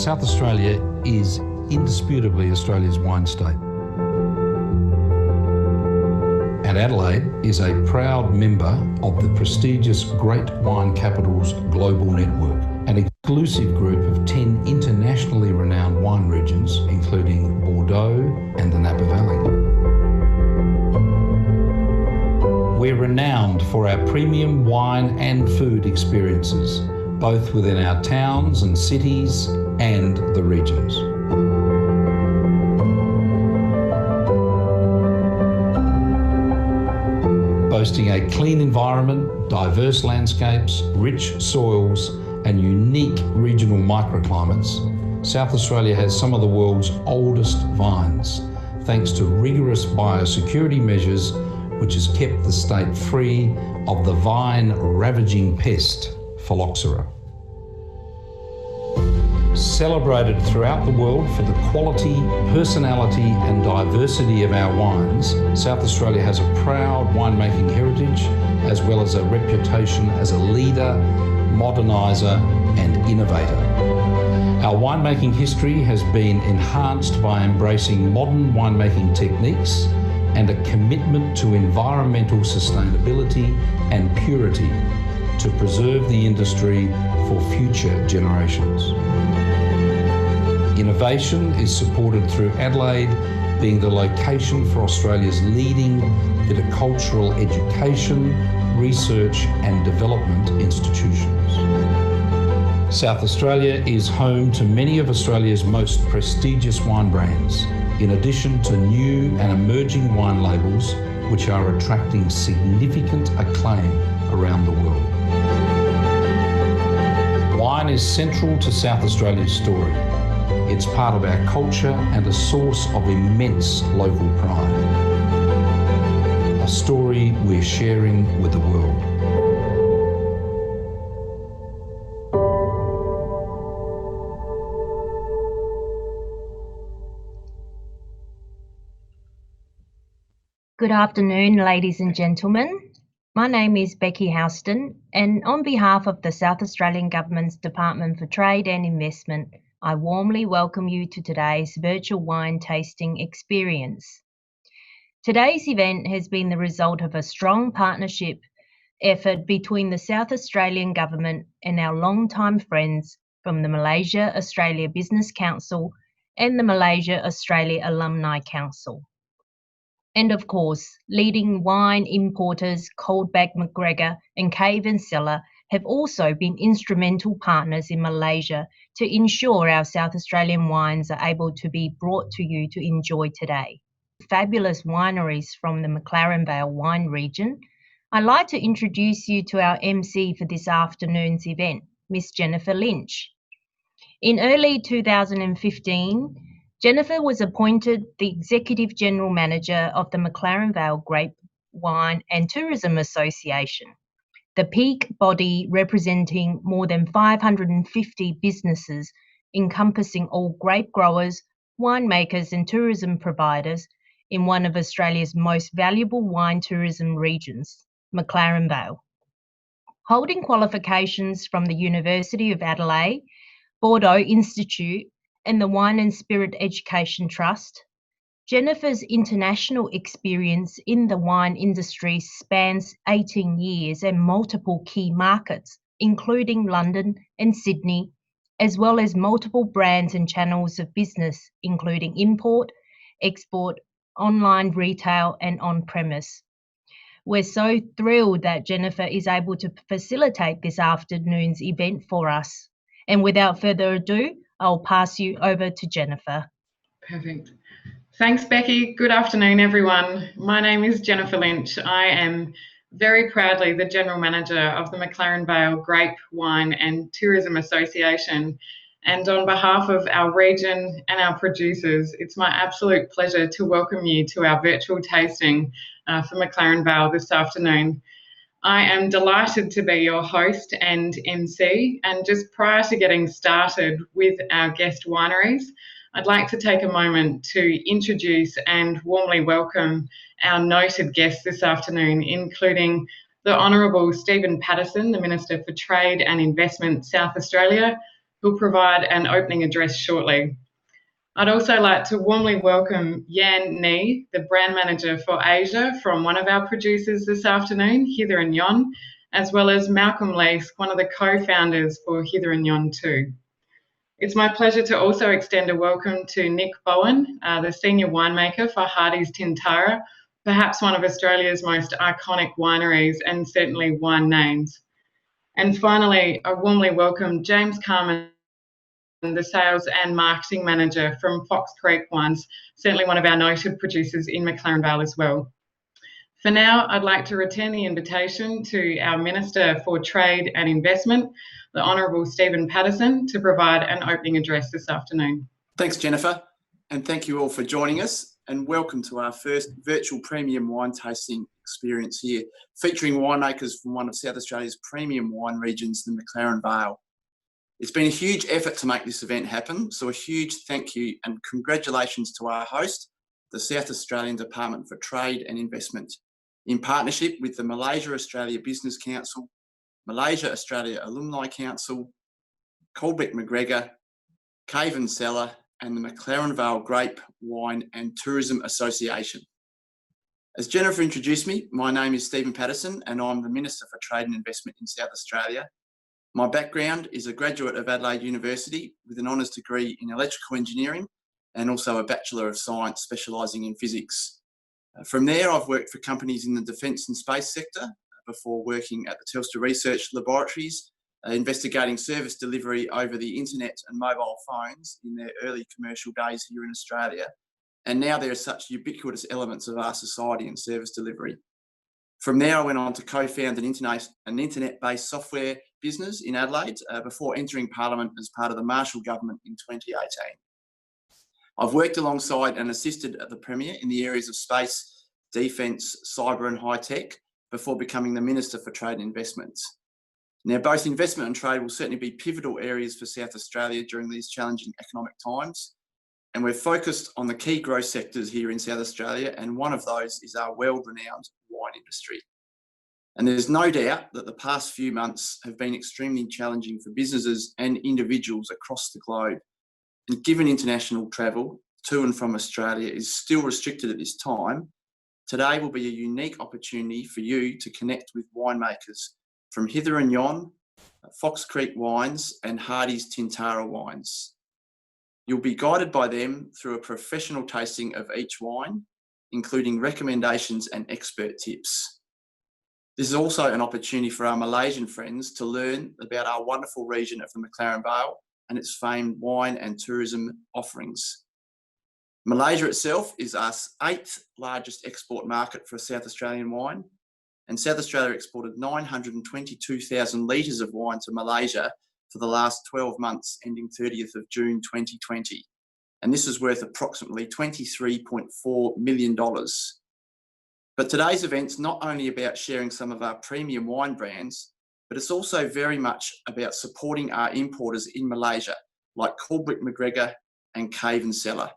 South Australia is indisputably Australia's wine state. And Adelaide is a proud member of the prestigious Great Wine Capitals Global Network, an exclusive group of 10 internationally renowned wine regions, including Bordeaux and the Napa Valley. We're renowned for our premium wine and food experiences, both within our towns and cities and the regions. Boasting a clean environment, diverse landscapes, rich soils, and unique regional microclimates, South Australia has some of the world's oldest vines, thanks to rigorous biosecurity measures, which has kept the state free of the vine-ravaging pest, phylloxera. Celebrated throughout the world for the quality, personality and diversity of our wines, South Australia has a proud winemaking heritage as well as a reputation as a leader, moderniser and innovator. Our winemaking history has been enhanced by embracing modern winemaking techniques and a commitment to environmental sustainability and purity to preserve the industry for future generations. Innovation is supported through Adelaide being the location for Australia's leading viticultural education, research and development institutions. South Australia is home to many of Australia's most prestigious wine brands, in addition to new and emerging wine labels which are attracting significant acclaim around the world. Wine is central to South Australia's story. It's part of our culture and a source of immense local pride. A story we're sharing with the world. Good afternoon, ladies and gentlemen. My name is Becky Houston, and on behalf of the South Australian Government's Department for Trade and Investment, I warmly welcome you to today's virtual wine tasting experience. Today's event has been the result of a strong partnership effort between the South Australian Government and our longtime friends from the Malaysia-Australia Business Council and the Malaysia-Australia Alumni Council. And of course, leading wine importers Coldback McGregor and Cave and Cellar have also been instrumental partners in Malaysia to ensure our South Australian wines are able to be brought to you to enjoy today. Fabulous wineries from the McLaren Vale wine region. I'd like to introduce you to our MC for this afternoon's event, Miss Jennifer Lynch. In early 2015, Jennifer was appointed the Executive General Manager of the McLaren Vale Grape, Wine and Tourism Association, the peak body representing more than 550 businesses encompassing all grape growers, winemakers and tourism providers in one of Australia's most valuable wine tourism regions, McLaren Vale. Holding qualifications from the University of Adelaide, Bordeaux Institute and the Wine and Spirit Education Trust, Jennifer's international experience in the wine industry spans 18 years and multiple key markets, including London and Sydney, as well as multiple brands and channels of business, including import, export, online retail, and on-premise. We're so thrilled that Jennifer is able to facilitate this afternoon's event for us. And without further ado, I'll pass you over to Jennifer. Perfect. Thanks, Becky. Good afternoon, everyone. My name is Jennifer Lynch. I am very proudly the General Manager of the McLaren Vale Grape, Wine and Tourism Association. And on behalf of our region and our producers, it's my absolute pleasure to welcome you to our virtual tasting for McLaren Vale this afternoon. I am delighted to be your host and MC, and just prior to getting started with our guest wineries, I'd like to take a moment to introduce and warmly welcome our noted guests this afternoon, including the Honourable Stephen Patterson, the Minister for Trade and Investment, South Australia, who'll provide an opening address shortly. I'd also like to warmly welcome Yan Ni, the brand manager for Asia from one of our producers this afternoon, Hither Yon, as well as Malcolm Leask, one of the co-founders for Hither Yon too. It's my pleasure to also extend a welcome to Nick Bowen, the senior winemaker for Hardys Tintara, perhaps one of Australia's most iconic wineries and certainly wine names. And finally, I warmly welcome James Carman, the sales and marketing manager from Fox Creek Wines, certainly one of our noted producers in McLaren Vale as well. For now, I'd like to return the invitation to our Minister for Trade and Investment, the Honourable Stephen Patterson, to provide an opening address this afternoon. Thanks, Jennifer, and thank you all for joining us, and welcome to our first virtual premium wine tasting experience here, featuring winemakers from one of South Australia's premium wine regions, the McLaren Vale. It's been a huge effort to make this event happen, so a huge thank you and congratulations to our host, the South Australian Department for Trade and Investment, in partnership with the Malaysia Australia Business Council, Malaysia Australia Alumni Council, Colbeck McGregor, Cave and Cellar, and the McLaren Vale Grape, Wine and Tourism Association. As Jennifer introduced me, my name is Stephen Patterson and I'm the Minister for Trade and Investment in South Australia. My background is a graduate of Adelaide University with an honours degree in electrical engineering and also a Bachelor of Science specialising in physics. From there, I've worked for companies in the defence and space sector before working at the Telstra Research Laboratories, investigating service delivery over the internet and mobile phones in their early commercial days here in Australia. And now there are such ubiquitous elements of our society and service delivery. From there, I went on to co-found an internet-based software business in Adelaide before entering Parliament as part of the Marshall government in 2018. I've worked alongside and assisted the Premier in the areas of space, defence, cyber and high tech before becoming the Minister for Trade and Investment. Now, both investment and trade will certainly be pivotal areas for South Australia during these challenging economic times. And we're focused on the key growth sectors here in South Australia, and one of those is our world-renowned wine industry. And there's no doubt that the past few months have been extremely challenging for businesses and individuals across the globe. And given international travel to and from Australia is still restricted at this time, today will be a unique opportunity for you to connect with winemakers from Hither Yon, Fox Creek Wines and Hardys Tintara Wines. You'll be guided by them through a professional tasting of each wine, including recommendations and expert tips. This is also an opportunity for our Malaysian friends to learn about our wonderful region of the McLaren Vale and its famed wine and tourism offerings. Malaysia itself is our 8th largest export market for South Australian wine, and South Australia exported 922,000 litres of wine to Malaysia for the last 12 months ending 30th of June 2020. And this is worth approximately $23.4 million. But today's event's not only about sharing some of our premium wine brands, but it's also very much about supporting our importers in Malaysia, like Colbeck McGregor and Cave and Cellar,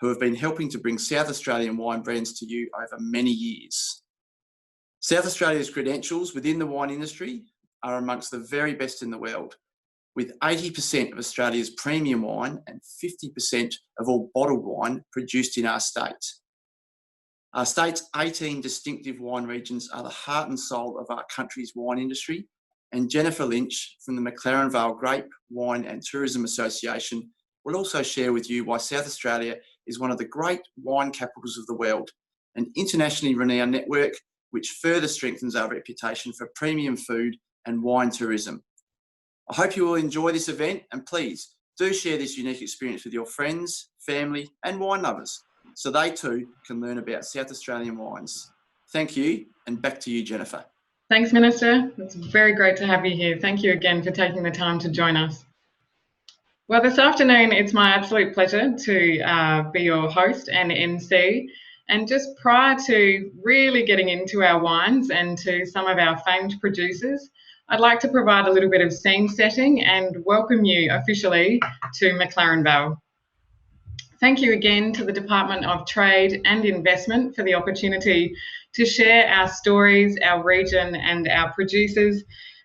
who have been helping to bring South Australian wine brands to you over many years. South Australia's credentials within the wine industry are amongst the very best in the world, with 80% of Australia's premium wine and 50% of all bottled wine produced in our state. Our state's 18 distinctive wine regions are the heart and soul of our country's wine industry, and Jennifer Lynch from the McLaren Vale Grape, Wine and Tourism Association will also share with you why South Australia is one of the great wine capitals of the world, an internationally renowned network which further strengthens our reputation for premium food and wine tourism. I hope you will enjoy this event, and please do share this unique experience with your friends, family and wine lovers so they too can learn about South Australian wines. Thank you, and back to you, Jennifer. Thanks, Minister. It's very great to have you here. Thank you again for taking the time to join us. Well, this afternoon, it's my absolute pleasure to be your host and MC. And just prior to really getting into our wines and to some of our famed producers, I'd like to provide a little bit of scene setting and welcome you officially to McLaren Vale. Thank you again to the Department of Trade and Investment for the opportunity to share our stories, our region and our producers.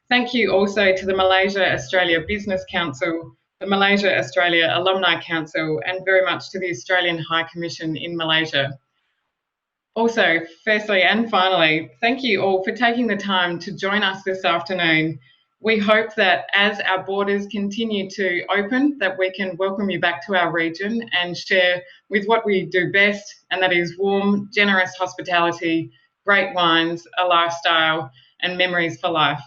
Thank you also to the Malaysia Australia Business Council the Malaysia Australia Alumni Council, and very much to the Australian High Commission in Malaysia. Also, firstly and finally, thank you all for taking the time to join us this afternoon. We hope that as our borders continue to open, that we can welcome you back to our region and share with what we do best, and that is warm, generous hospitality, great wines, a lifestyle, and memories for life.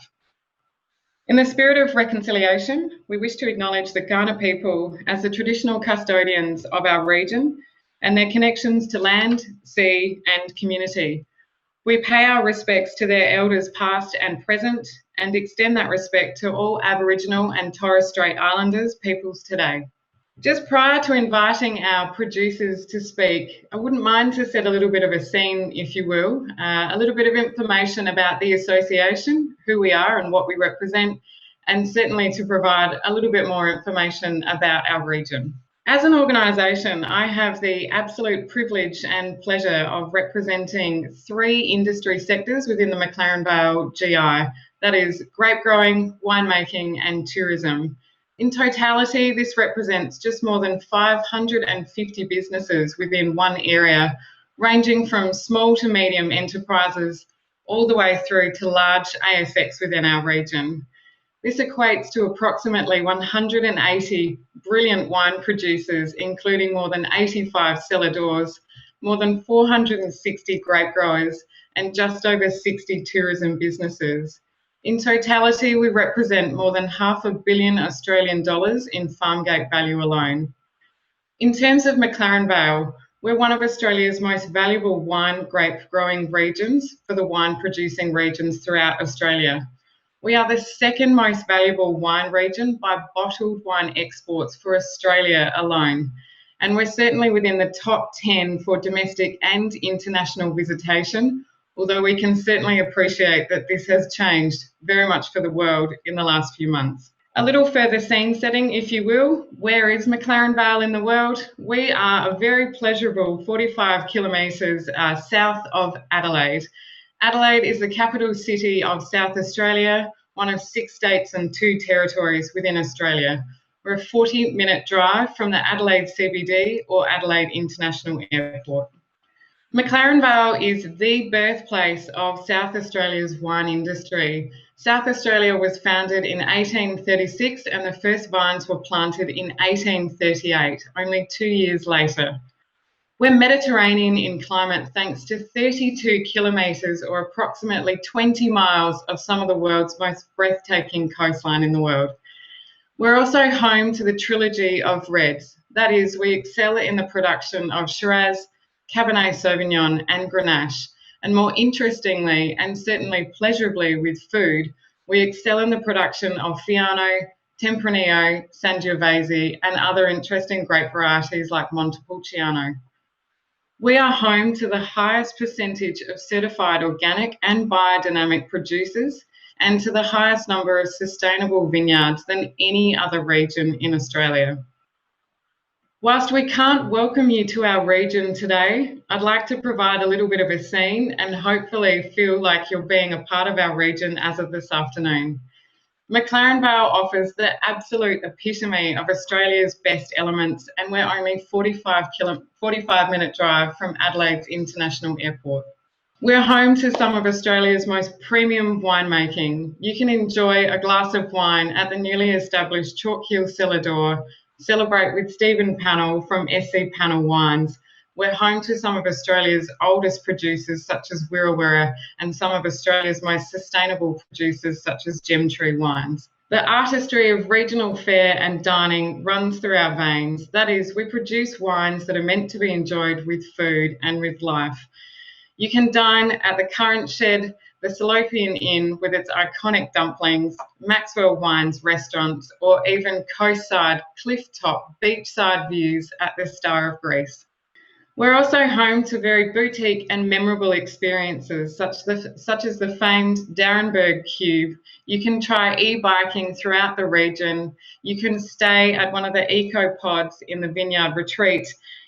In the spirit of reconciliation, we wish to acknowledge the Kaurna people as the traditional custodians of our region and their connections to land, sea, and community. We pay our respects to their elders past and present, and extend that respect to all Aboriginal and Torres Strait Islanders peoples today. Just prior to inviting our producers to speak, I wouldn't mind to set a little bit of a scene, if you will, a little bit of information about the association, who we are and what we represent, and certainly to provide a little bit more information about our region. As an organisation, I have the absolute privilege and pleasure of representing 3 industry sectors within the McLaren Vale GI, that is grape growing, winemaking and tourism. In totality, this represents just more than 550 businesses within one area, ranging from small to medium enterprises all the way through to large ASX within our region. This equates to approximately 180 brilliant wine producers, including more than 85 cellar doors, more than 460 grape growers, and just over 60 tourism businesses. In totality, we represent more than $500 million Australian dollars in farm gate value alone. In terms of McLaren Vale, we're one of Australia's most valuable wine grape growing regions for the wine producing regions throughout Australia. We are the second most valuable wine region by bottled wine exports for Australia alone. And we're certainly within the top 10 for domestic and international visitation, although we can certainly appreciate that this has changed very much for the world in the last few months. A little further scene setting, if you will. Where is McLaren Vale in the world? We are a very pleasurable 45 kilometres south of Adelaide. Adelaide is the capital city of South Australia, one of 6 states and 2 territories within Australia. We're a 40-minute drive from the Adelaide CBD or Adelaide International Airport. McLaren Vale is the birthplace of South Australia's wine industry. South Australia was founded in 1836 and the first vines were planted in 1838, only 2 years later. We're Mediterranean in climate thanks to 32 kilometres or approximately 20 miles of some of the world's most breathtaking coastline in the world. We're also home to the trilogy of reds. That is, we excel in the production of Shiraz, Cabernet Sauvignon and Grenache. And more interestingly, and certainly pleasurably with food, we excel in the production of Fiano, Tempranillo, Sangiovese and other interesting grape varieties like Montepulciano. We are home to the highest percentage of certified organic and biodynamic producers and to the highest number of sustainable vineyards than any other region in Australia. Whilst we can't welcome you to our region today, I'd like to provide a little bit of a scene and hopefully feel like you're being a part of our region as of this afternoon. McLaren Vale offers the absolute epitome of Australia's best elements, and we're only 45-minute drive from Adelaide's International Airport. We're home to some of Australia's most premium winemaking. You can enjoy a glass of wine at the newly established Chalk Hill Cellar Door, celebrate with Stephen Pannell from SC Pannell Wines. We're home to some of Australia's oldest producers such as Wirra Wirra and some of Australia's most sustainable producers such as Gemtree Wines. The artistry of regional fare and dining runs through our veins. That is, we produce wines that are meant to be enjoyed with food and with life. You can dine at the Currant Shed, the Salopian Inn with its iconic dumplings, Maxwell Wines restaurants, or even coastside, cliff-top, beachside views at the Star of Greece. We're also home to very boutique and memorable experiences such as the famed Darrenberg Cube. You can try e-biking throughout the region. You can stay at one of the eco pods in the Vineyard Retreat.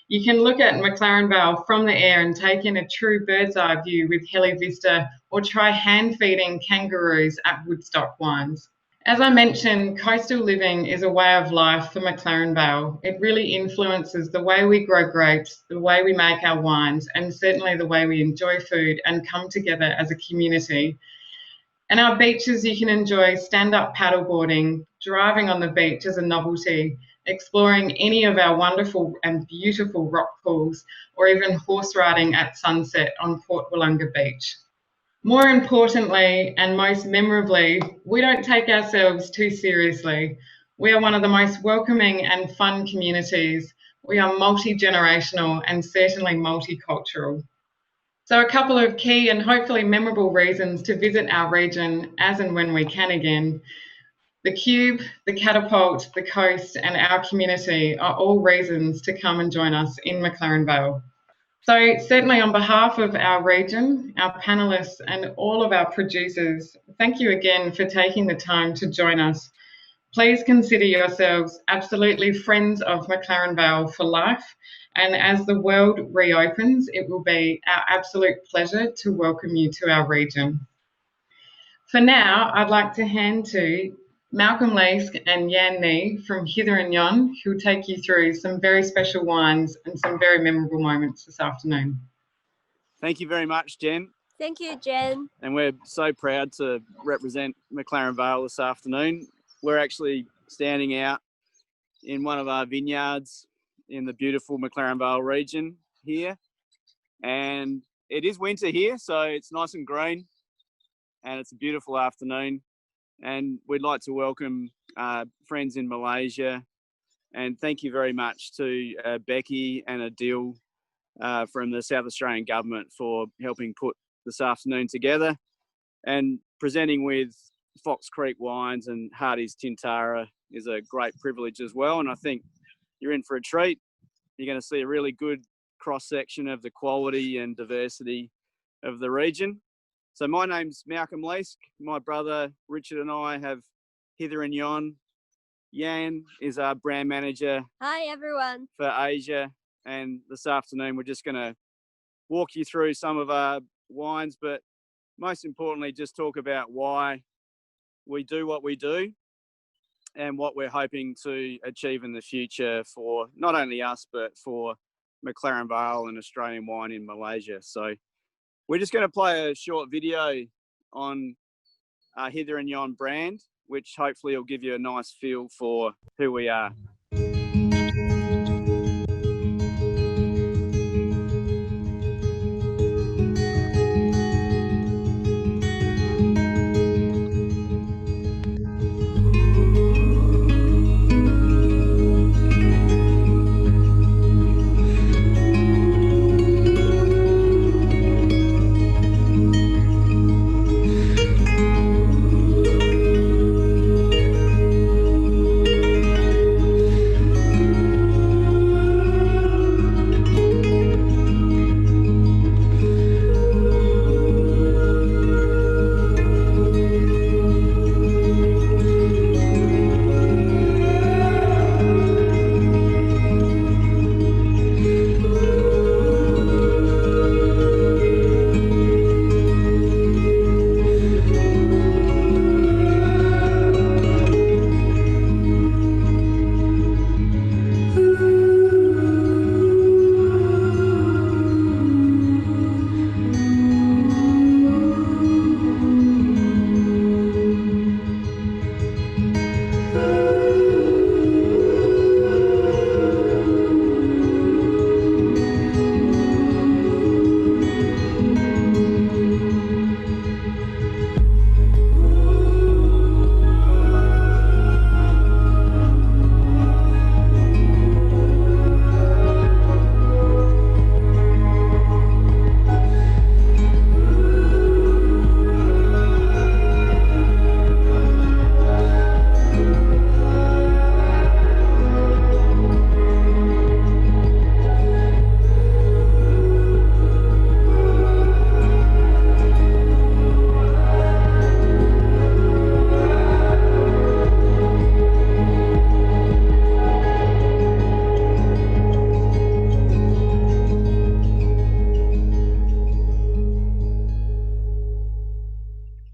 You can look at McLaren Vale from the air and take in a true bird's eye view with Heli Vista, or try hand feeding kangaroos at Woodstock Wines. As I mentioned, coastal living is a way of life for McLaren Vale. It really influences the way we grow grapes, the way we make our wines, and certainly the way we enjoy food and come together as a community. And our beaches, you can enjoy stand-up paddleboarding, driving on the beach as a novelty, exploring any of our wonderful and beautiful rock pools, or even horse riding at sunset on Port Wollonga Beach. More importantly, and most memorably, we don't take ourselves too seriously. We are one of the most welcoming and fun communities. We are multi-generational and certainly multicultural. So a couple of key and hopefully memorable reasons to visit our region as and when we can again. The Cube, the Catapult, the Coast and our community are all reasons to come and join us in McLaren Vale. So certainly on behalf of our region, our panellists and all of our producers, thank you again for taking the time to join us. Please consider yourselves absolutely friends of McLaren Vale for life. And as the world reopens, it will be our absolute pleasure to welcome you to our region. For now, I'd like to hand to Malcolm Leask and Yan Nee from Hither Yon, who will take you through some very special wines and some very memorable moments this afternoon. Thank you very much, Jen. Thank you, Jen. And we're so proud to represent McLaren Vale this afternoon. We're actually standing out in one of our vineyards in the beautiful McLaren Vale region here. And it is winter here, so it's nice and green and it's a beautiful afternoon. And we'd like to welcome friends in Malaysia. And thank you very much to Becky and Adil from the South Australian Government for helping put this afternoon together. And presenting with Fox Creek Wines and Hardys Tintara is a great privilege as well. And I think you're in for a treat. You're going to see a really good cross-section of the quality and diversity of the region. So my name's Malcolm Leask. My brother Richard and I have Hither Yon. Yan is our brand manager. Hi, everyone. For Asia. And this afternoon, we're just going to walk you through some of our wines, but most importantly, just talk about why we do what we do and what we're hoping to achieve in the future for not only us, but for McLaren Vale and Australian wine in Malaysia. So we're just going to play a short video on our Hither Yon brand, which hopefully will give you a nice feel for who we are.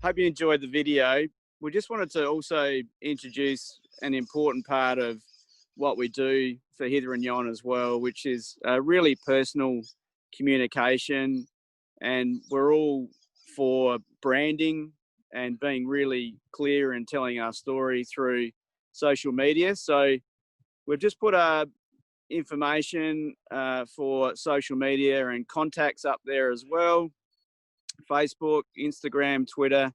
Hope you enjoyed the video. we just wanted to also introduce an important part of what we do for Hither Yon as well, which is really personal communication, and we're all for branding and being really clear and telling our story through social media. So we've just put our information for social media and contacts up there as well: Facebook, Instagram, Twitter,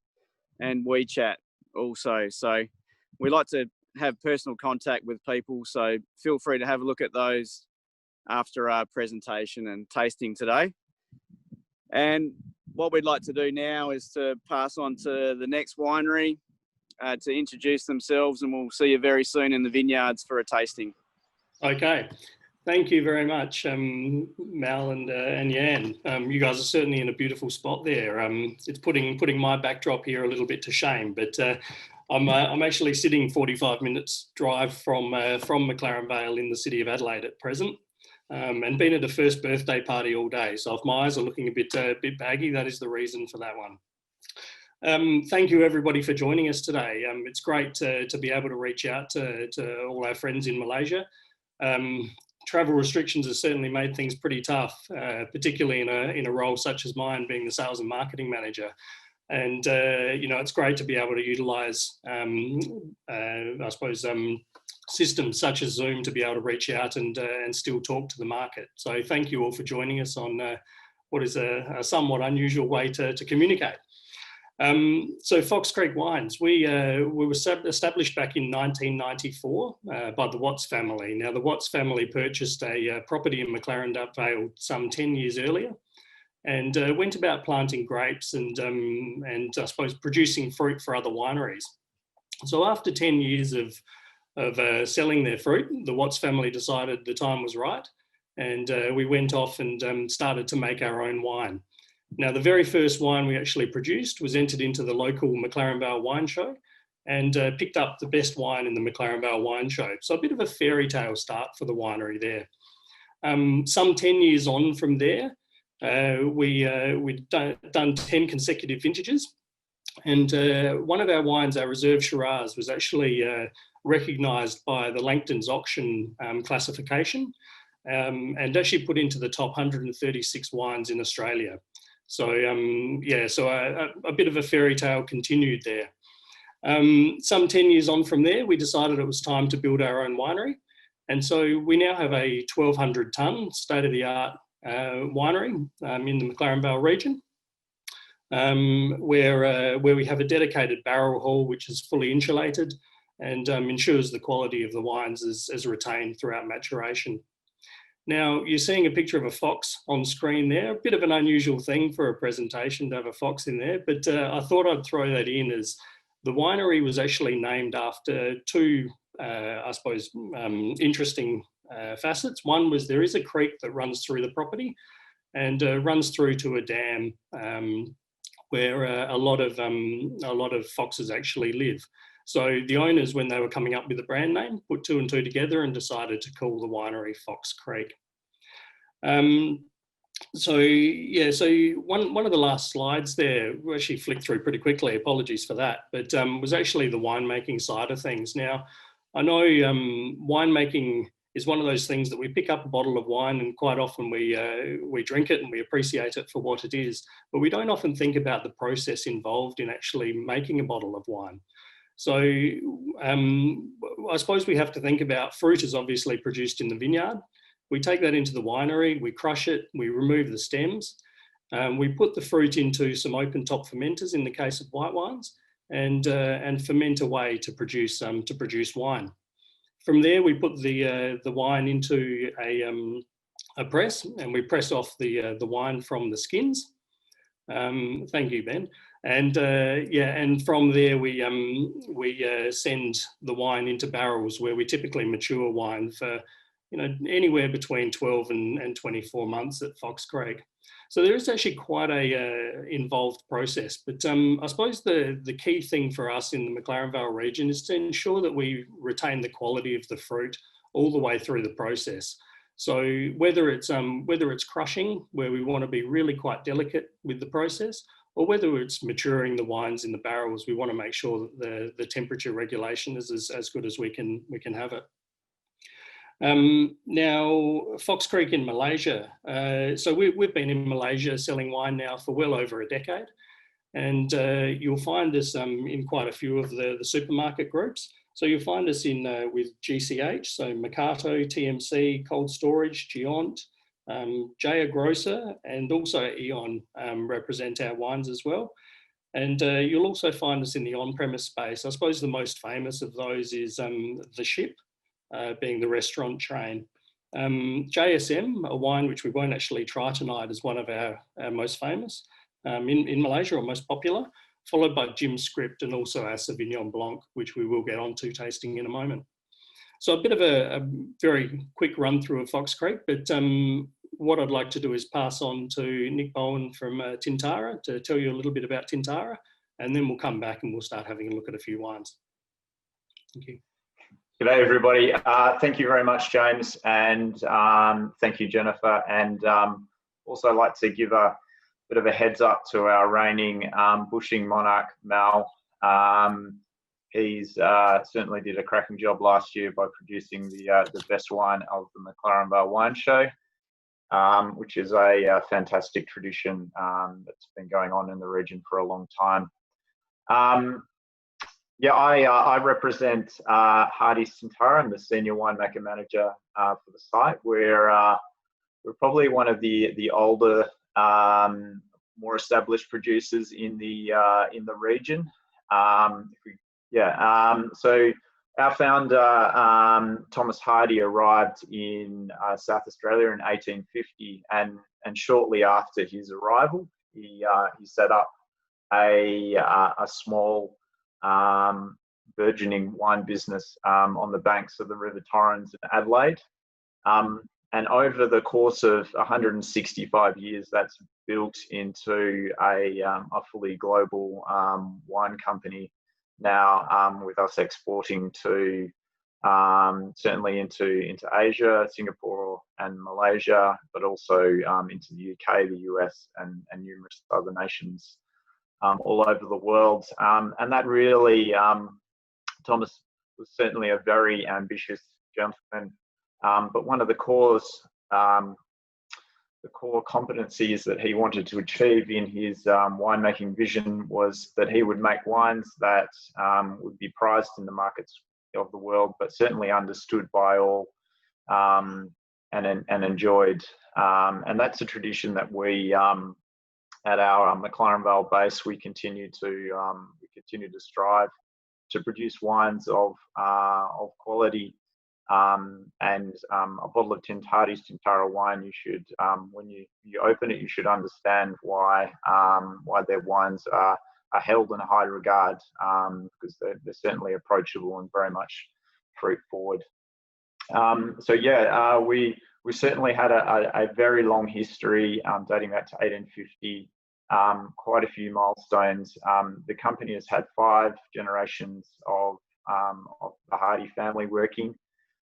and WeChat also. So we like to have personal contact with people, so feel free to have a look at those after our presentation and tasting today. And what we'd like to do now is to pass on to the next winery to introduce themselves, and we'll see you very soon in the vineyards for a tasting. Okay, thank you very much, Mal and Jan. You guys are certainly in a beautiful spot there. It's putting my backdrop here a little bit to shame, but I'm actually sitting 45 minutes drive from McLaren Vale in the city of Adelaide at present, and been at a first birthday party all day. So if my eyes are looking a bit baggy, that is the reason for that one. Thank you everybody for joining us today. It's great to be able to reach out to all our friends in Malaysia. Travel restrictions have certainly made things pretty tough, particularly in a role such as mine, being the sales and marketing manager. And you know, it's great to be able to utilise, I suppose, systems such as Zoom to be able to reach out and still talk to the market. So thank you all for joining us on what is a somewhat unusual way to communicate. So Fox Creek Wines, we were established back in 1994 by the Watts family. Now, the Watts family purchased a property in McLaren Vale some 10 years earlier, and went about planting grapes and I suppose producing fruit for other wineries. So after 10 years of selling their fruit, the Watts family decided the time was right, and we went off and started to make our own wine. Now, the very first wine we actually produced was entered into the local McLaren Vale wine show, and picked up the best wine in the McLaren Vale wine show. So a bit of a fairy tale start for the winery there. Some 10 years on from there, we'd done 10 consecutive vintages, and one of our wines, our Reserve Shiraz, was actually recognised by the Langton's auction classification, and actually put into the top 136 wines in Australia. So yeah, so a bit of a fairy tale continued there. Some 10 years on from there, we decided it was time to build our own winery, and so we now have a 1,200 tonne state-of-the-art winery in the McLaren Vale region, where we have a dedicated barrel hall which is fully insulated and ensures the quality of the wines is retained throughout maturation. Now, you're seeing a picture of a fox on screen there, a bit of an unusual thing for a presentation to have a fox in there, but I thought I'd throw that in as the winery was actually named after two, I suppose, interesting facets. One was there is a creek that runs through the property and runs through to a dam where a lot of foxes actually live. So the owners, when they were coming up with a brand name, put two and two together and decided to call the winery Fox Creek. So yeah, so one of the last slides there, we actually flicked through pretty quickly, apologies for that, but was actually the winemaking side of things. Now, I know winemaking is one of those things that we pick up a bottle of wine and quite often we drink it and we appreciate it for what it is, but we don't often think about the process involved in actually making a bottle of wine. So I suppose we have to think about fruit is obviously produced in the vineyard. We take that into the winery, we crush it, we remove the stems, we put the fruit into some open top fermenters in the case of white wines, and ferment away to produce wine. From there, we put the wine into a press, and we press off the wine from the skins. Thank you, Ben. And yeah, and from there we send the wine into barrels where we typically mature wine for anywhere between 12 and 24 months at Fox Creek. So there is actually quite a involved process, but I suppose the key thing for us in the McLaren Vale region is to ensure that we retain the quality of the fruit all the way through the process. So whether it's crushing, where we want to be really quite delicate with the process, or whether it's maturing the wines in the barrels, we want to make sure that the temperature regulation is as good as we can have it. Now, Fox Creek in Malaysia. So we've been in Malaysia selling wine now for well over a decade. And you'll find us in quite a few of the supermarket groups. So you'll find us in with GCH, so Mercato, TMC, Cold Storage, Giant, Jaya Grocer, and also Eon represent our wines as well. And you'll also find us in the on-premise space. I suppose the most famous of those is The Ship, being the restaurant chain. JSM, a wine which we won't actually try tonight, is one of our most famous in Malaysia, or most popular, followed by Jim's Script and also our Sauvignon Blanc, which we will get onto tasting in a moment. So a bit of a very quick run through of Fox Creek, but what I'd like to do is pass on to Nick Bowen from Tintara to tell you a little bit about Tintara, and then we'll come back and we'll start having a look at a few wines. Thank you. G'day everybody. Thank you very much, James, and thank you, Jennifer. And also like to give a bit of a heads up to our reigning bushing monarch, Mal. He's certainly did a cracking job last year by producing the best wine of the McLaren Vale Wine Show, which is a fantastic tradition that's been going on in the region for a long time. Yeah, I represent Hardys Tintara. I'm the senior winemaker manager for the site. We're probably one of the older, more established producers in the region. So our founder Thomas Hardy arrived in South Australia in 1850, and shortly after his arrival, he set up a small burgeoning wine business on the banks of the River Torrens in Adelaide. And over the course of 165 years, that's built into a fully global wine company now, with us exporting to certainly into Asia, Singapore and Malaysia, but also into the UK, the US and numerous other nations all over the world. And that really, Thomas was certainly a very ambitious gentleman, but one of the core competencies that he wanted to achieve in his winemaking vision was that he would make wines that would be prized in the markets of the world, but certainly understood by all and enjoyed. And that's a tradition that we at our McLaren Vale base, we continue to strive to produce wines of quality. And a bottle of Hardys Tintara wine, you should, when you open it, you should understand why their wines are held in high regard, because they're certainly approachable and very much fruit forward. So yeah, we certainly had a very long history dating back to 1850. Quite a few milestones. The company has had 5 generations of the Hardy family working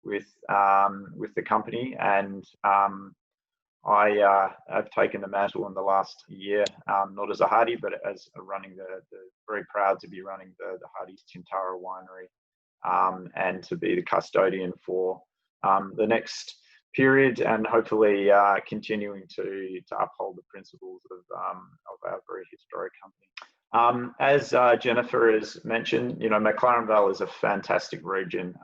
with the company, and I have taken the mantle in the last year, not as a Hardy, but as running very proud to be running the Hardys Tintara winery, and to be the custodian for the next period, and hopefully continuing to uphold the principles of our very historic company. As Jennifer has mentioned, McLaren Vale is a fantastic region.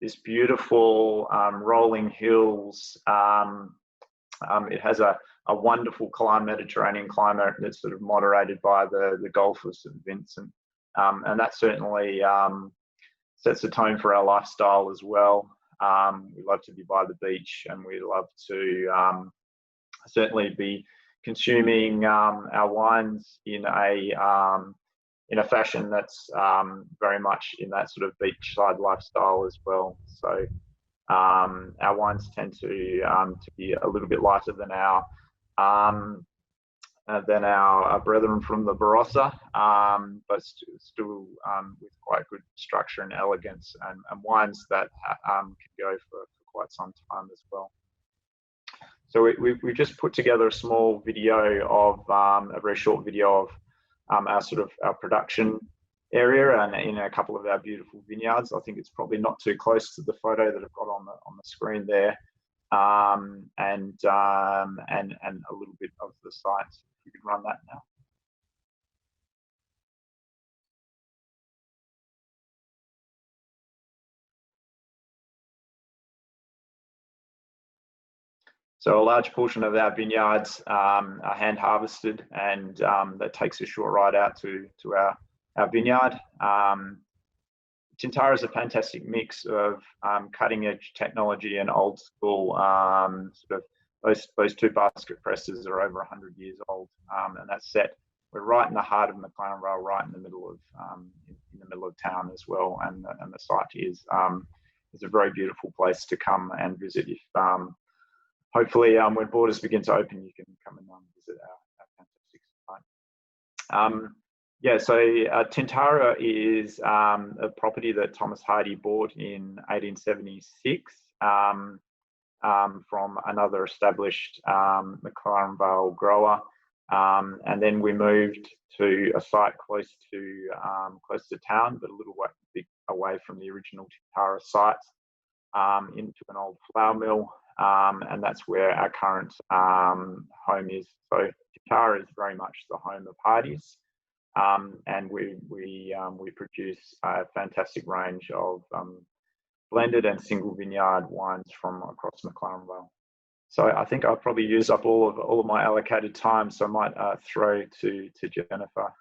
This beautiful rolling hills. It has a wonderful Mediterranean climate that's sort of moderated by the Gulf of St. Vincent, and that certainly sets the tone for our lifestyle as well. We love to be by the beach, and we love to certainly be consuming our wines in a fashion that's very much in that sort of beachside lifestyle as well. So our wines tend to be a little bit lighter than our brethren from the Barossa, but still with quite good structure and elegance, and wines that can go for quite some time as well. So we just put together a small video of, a very short video of our production area and in a couple of our beautiful vineyards. I think it's probably not too close to the photo that I've got on the screen there, and a little bit of the site. If you could run that now. So a large portion of our vineyards are hand harvested, and that takes a short ride out to our vineyard. Tintara is a fantastic mix of cutting edge technology and old school. Sort of those two basket presses are over 100 years old, and that's set. We're right in the heart of McLaren Vale, right in the middle of town as well, and the site is a very beautiful place to come and visit. If hopefully, when borders begin to open, you can come and visit our fantastic site. So Tintara is a property that Thomas Hardy bought in 1876 from another established McLaren Vale grower, and then we moved to a site close to town, but a little bit away from the original Tintara site, into an old flour mill. And that's where our current home is. So Tintara is very much the home of Hardys, and we produce a fantastic range of blended and single vineyard wines from across McLaren Vale. So I think I'll probably use up all of my allocated time, so I might throw to Jennifer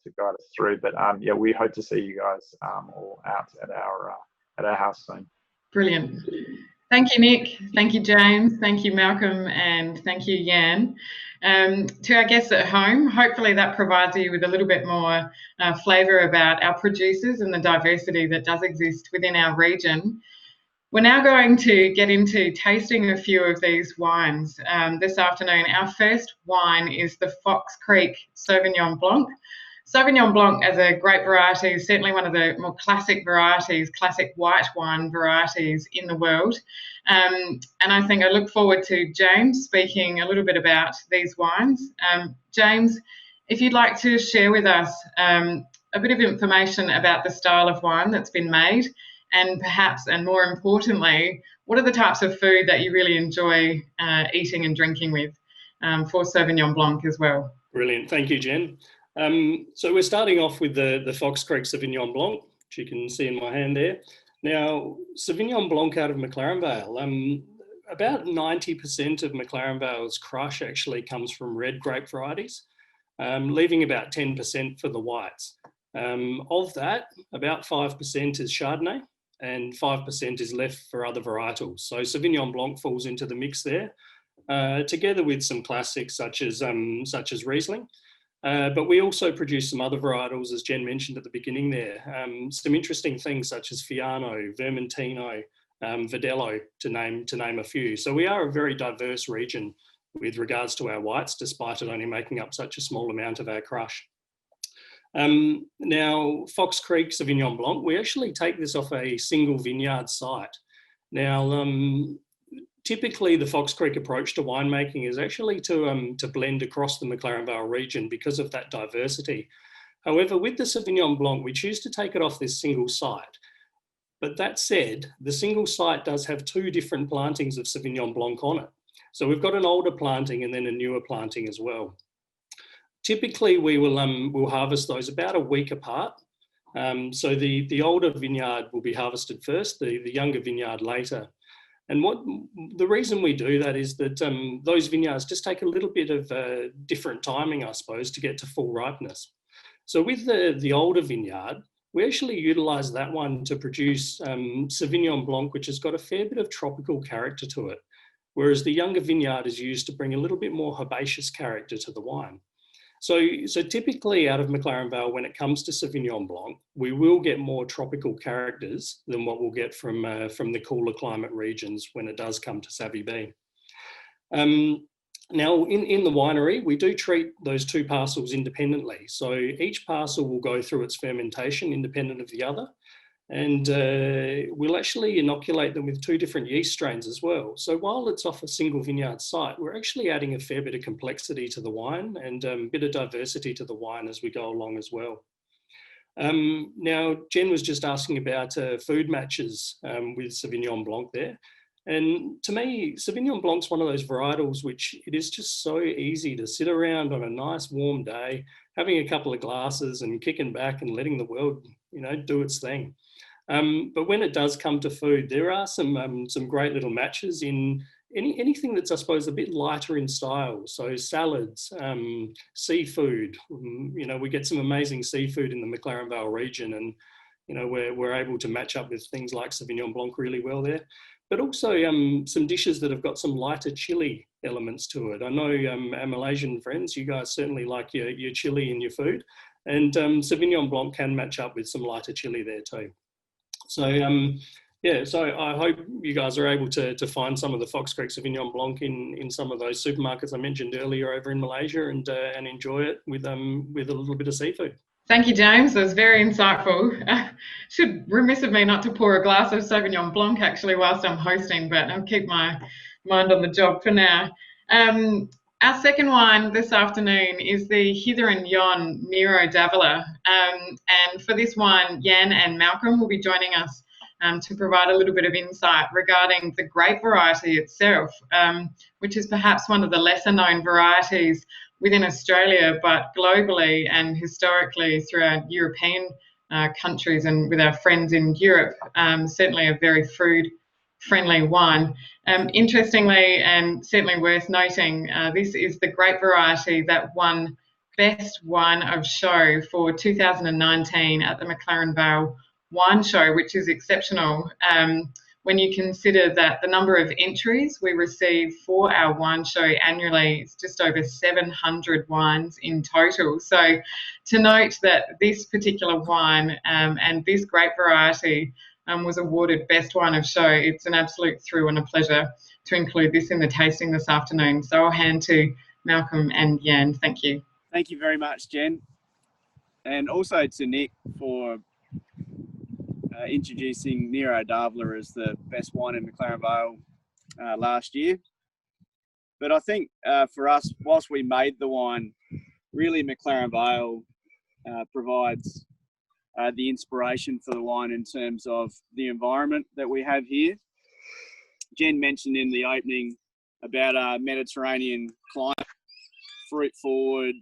to guide us through. But yeah, we hope to see you guys all out at our house soon. Brilliant. Thank you, Nick. Thank you, James. Thank you, Malcolm. And thank you, Jan. To our guests at home, hopefully that provides you with a little bit more flavour about our producers and the diversity that does exist within our region. We're now going to get into tasting a few of these wines this afternoon. Our first wine is the Fox Creek Sauvignon Blanc. Sauvignon Blanc as a grape variety is certainly one of the more classic varieties, classic white wine varieties in the world. And I think I look forward to James speaking a little bit about these wines. James, if you'd like to share with us a bit of information about the style of wine that's been made, and perhaps, and more importantly, what are the types of food that you really enjoy eating and drinking with for Sauvignon Blanc as well? Brilliant. Thank you, Jen. So we're starting off with the Fox Creek Sauvignon Blanc, which you can see in my hand there. Now, Sauvignon Blanc out of McLaren Vale, about 90% of McLaren Vale's crush actually comes from red grape varieties, leaving about 10% for the whites. Of that, about 5% is Chardonnay and 5% is left for other varietals. So Sauvignon Blanc falls into the mix there, together with some classics such as Riesling. But we also produce some other varietals, as Jen mentioned at the beginning there. Some interesting things such as Fiano, Vermentino, Verdelho, to name a few. So we are a very diverse region with regards to our whites, despite it only making up such a small amount of our crush. Now, Fox Creek Sauvignon Blanc, we actually take this off a single vineyard site. Now, typically the Fox Creek approach to winemaking is actually to blend across the McLaren Vale region because of that diversity. However, with the Sauvignon Blanc, we choose to take it off this single site. But that said, the single site does have two different plantings of Sauvignon Blanc on it. So we've got an older planting and then a newer planting as well. Typically, we will we'll harvest those about a week apart. So the older vineyard will be harvested first, the younger vineyard later. And the reason we do that is that those vineyards just take a little bit of different timing, I suppose, to get to full ripeness. So with the older vineyard, we actually utilise that one to produce Sauvignon Blanc, which has got a fair bit of tropical character to it, whereas the younger vineyard is used to bring a little bit more herbaceous character to the wine. So typically out of McLaren Vale, when it comes to Sauvignon Blanc, we will get more tropical characters than what we'll get from the cooler climate regions when it does come to Savvy B. Now, in the winery, we do treat those two parcels independently. So each parcel will go through its fermentation independent of the other. And we'll actually inoculate them with 2 different yeast strains as well. So while it's off a single vineyard site, we're actually adding a fair bit of complexity to the wine and a bit of diversity to the wine as we go along as well. Now, Jen was just asking about food matches with Sauvignon Blanc there. And to me, Sauvignon Blanc's one of those varietals which it is just so easy to sit around on a nice warm day, having a couple of glasses and kicking back and letting the world, do its thing. But when it does come to food, there are some great little matches in anything that's, I suppose, a bit lighter in style. So salads, seafood. We get some amazing seafood in the McLaren Vale region, and we're able to match up with things like Sauvignon Blanc really well there. But also some dishes that have got some lighter chili elements to it. I know our Malaysian friends, you guys certainly like your chili in your food, and Sauvignon Blanc can match up with some lighter chili there too. So so I hope you guys are able to find some of the Fox Creek Sauvignon Blanc in some of those supermarkets I mentioned earlier over in Malaysia, and enjoy it with a little bit of seafood. Thank you, James. That was very insightful. Remiss of me not to pour a glass of Sauvignon Blanc actually whilst I'm hosting, but I'll keep my mind on the job for now. Our second wine this afternoon is the Hither Yon Nero d'Avola. And for this wine, Jan and Malcolm will be joining us to provide a little bit of insight regarding the grape variety itself, which is perhaps one of the lesser known varieties within Australia, but globally and historically throughout European countries and with our friends in Europe, certainly a very food-friendly wine. Interestingly, and certainly worth noting, this is the grape variety that won Best Wine of Show for 2019 at the McLaren Vale Wine Show, which is exceptional when you consider that the number of entries we receive for our wine show annually is just over 700 wines in total. So to note that this particular wine and this grape variety was awarded Best Wine of Show, it's an absolute thrill and a pleasure to include this in the tasting this afternoon. So I'll hand to Malcolm and Jan. Thank you. Thank you very much, Jen. And also to Nick for introducing Nero d'Avola as the best wine in McLaren Vale last year. But I think for us, whilst we made the wine, really McLaren Vale provides the inspiration for the wine in terms of the environment that we have here. Jen mentioned in the opening about our Mediterranean climate, fruit forward,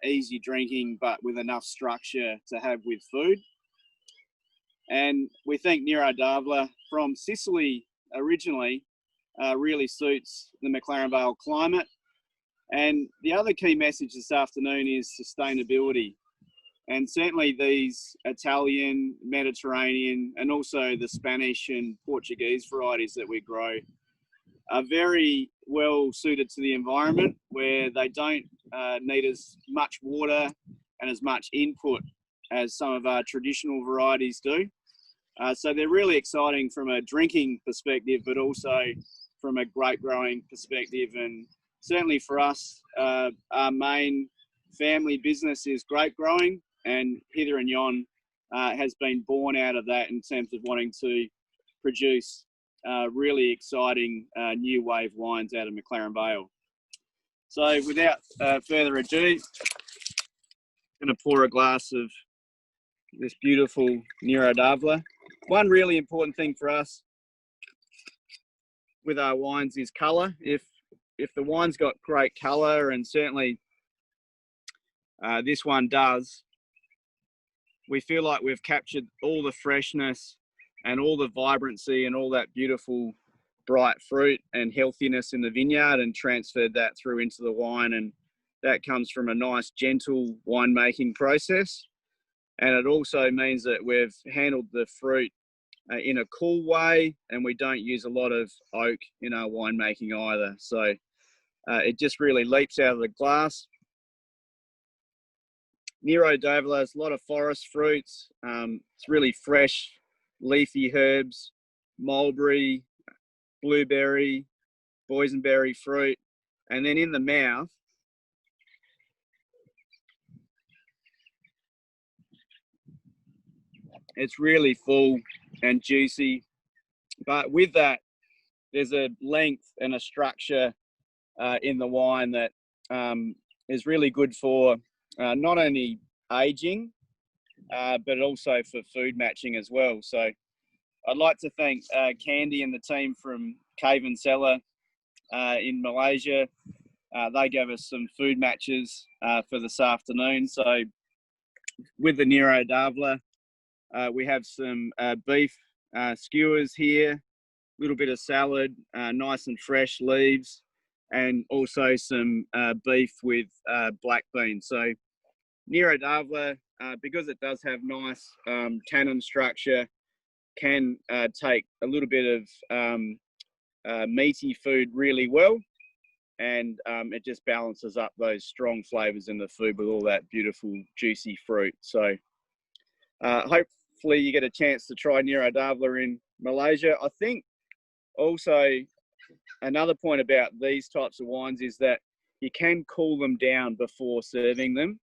easy drinking, but with enough structure to have with food. And we think Nero d'Avola from Sicily originally really suits the McLaren Vale climate. And the other key message this afternoon is sustainability. And certainly these Italian, Mediterranean, and also the Spanish and Portuguese varieties that we grow are very well suited to the environment, where they don't need as much water and as much input as some of our traditional varieties do. So they're really exciting from a drinking perspective, but also from a grape growing perspective. And certainly for us, our main family business is grape growing, and Hither Yon has been born out of that in terms of wanting to produce really exciting new wave wines out of McLaren Vale. So without further ado, I'm going to pour a glass of this beautiful Nero d'Avola. One really important thing for us with our wines is colour. If the wine's got great colour, and certainly this one does, we feel like we've captured all the freshness and all the vibrancy and all that beautiful bright fruit and healthiness in the vineyard and transferred that through into the wine. And that comes from a nice, gentle winemaking process. And it also means that we've handled the fruit in a cool way, and we don't use a lot of oak in our winemaking either. So it just really leaps out of the glass. Nero d'Avola has a lot of forest fruits. It's really fresh, leafy herbs, mulberry, blueberry, boysenberry fruit. And then in the mouth, It's really full and juicy, but with that, there's a length and a structure in the wine that is really good for not only aging, but also for food matching as well. So I'd like to thank Candy and the team from Cave and Cellar in Malaysia. They gave us some food matches for this afternoon. So with the Nero d'Avla, we have some beef skewers here, a little bit of salad, nice and fresh leaves, and also some beef with black beans. So Nero d'Avla, because it does have nice tannin structure, can take a little bit of meaty food really well, and it just balances up those strong flavors in the food with all that beautiful juicy fruit. So hopefully you get a chance to try Nero d'Avla in Malaysia. I think also another point about these types of wines is that you can cool them down before serving them,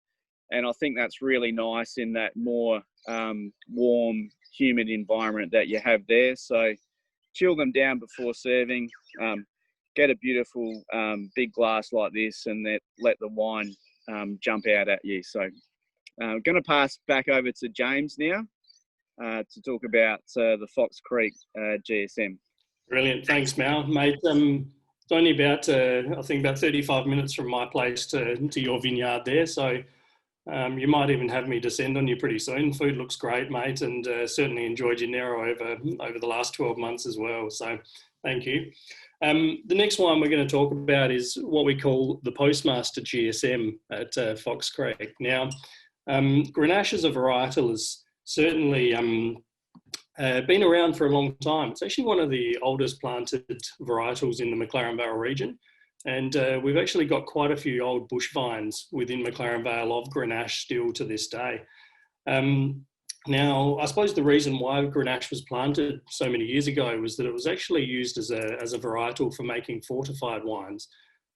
and I think that's really nice in that more warm, humid environment that you have there. So chill them down before serving, get a beautiful big glass like this, and let the wine jump out at you. So I'm going to pass back over to James now to talk about the Fox Creek GSM. Brilliant. Thanks, Mal. Mate, it's only about, I think, about 35 minutes from my place to your vineyard there. So you might even have me descend on you pretty soon. Food looks great, mate, and certainly enjoyed your Nero over the last 12 months as well. So thank you. The next one we're going to talk about is what we call the Postmaster GSM at Fox Creek. Now, Grenache as a varietal has certainly been around for a long time. It's actually one of the oldest planted varietals in the McLaren Vale region. And we've actually got quite a few old bush vines within McLaren Vale of Grenache still to this day. Now, I suppose the reason why Grenache was planted so many years ago was that it was actually used as a varietal for making fortified wines.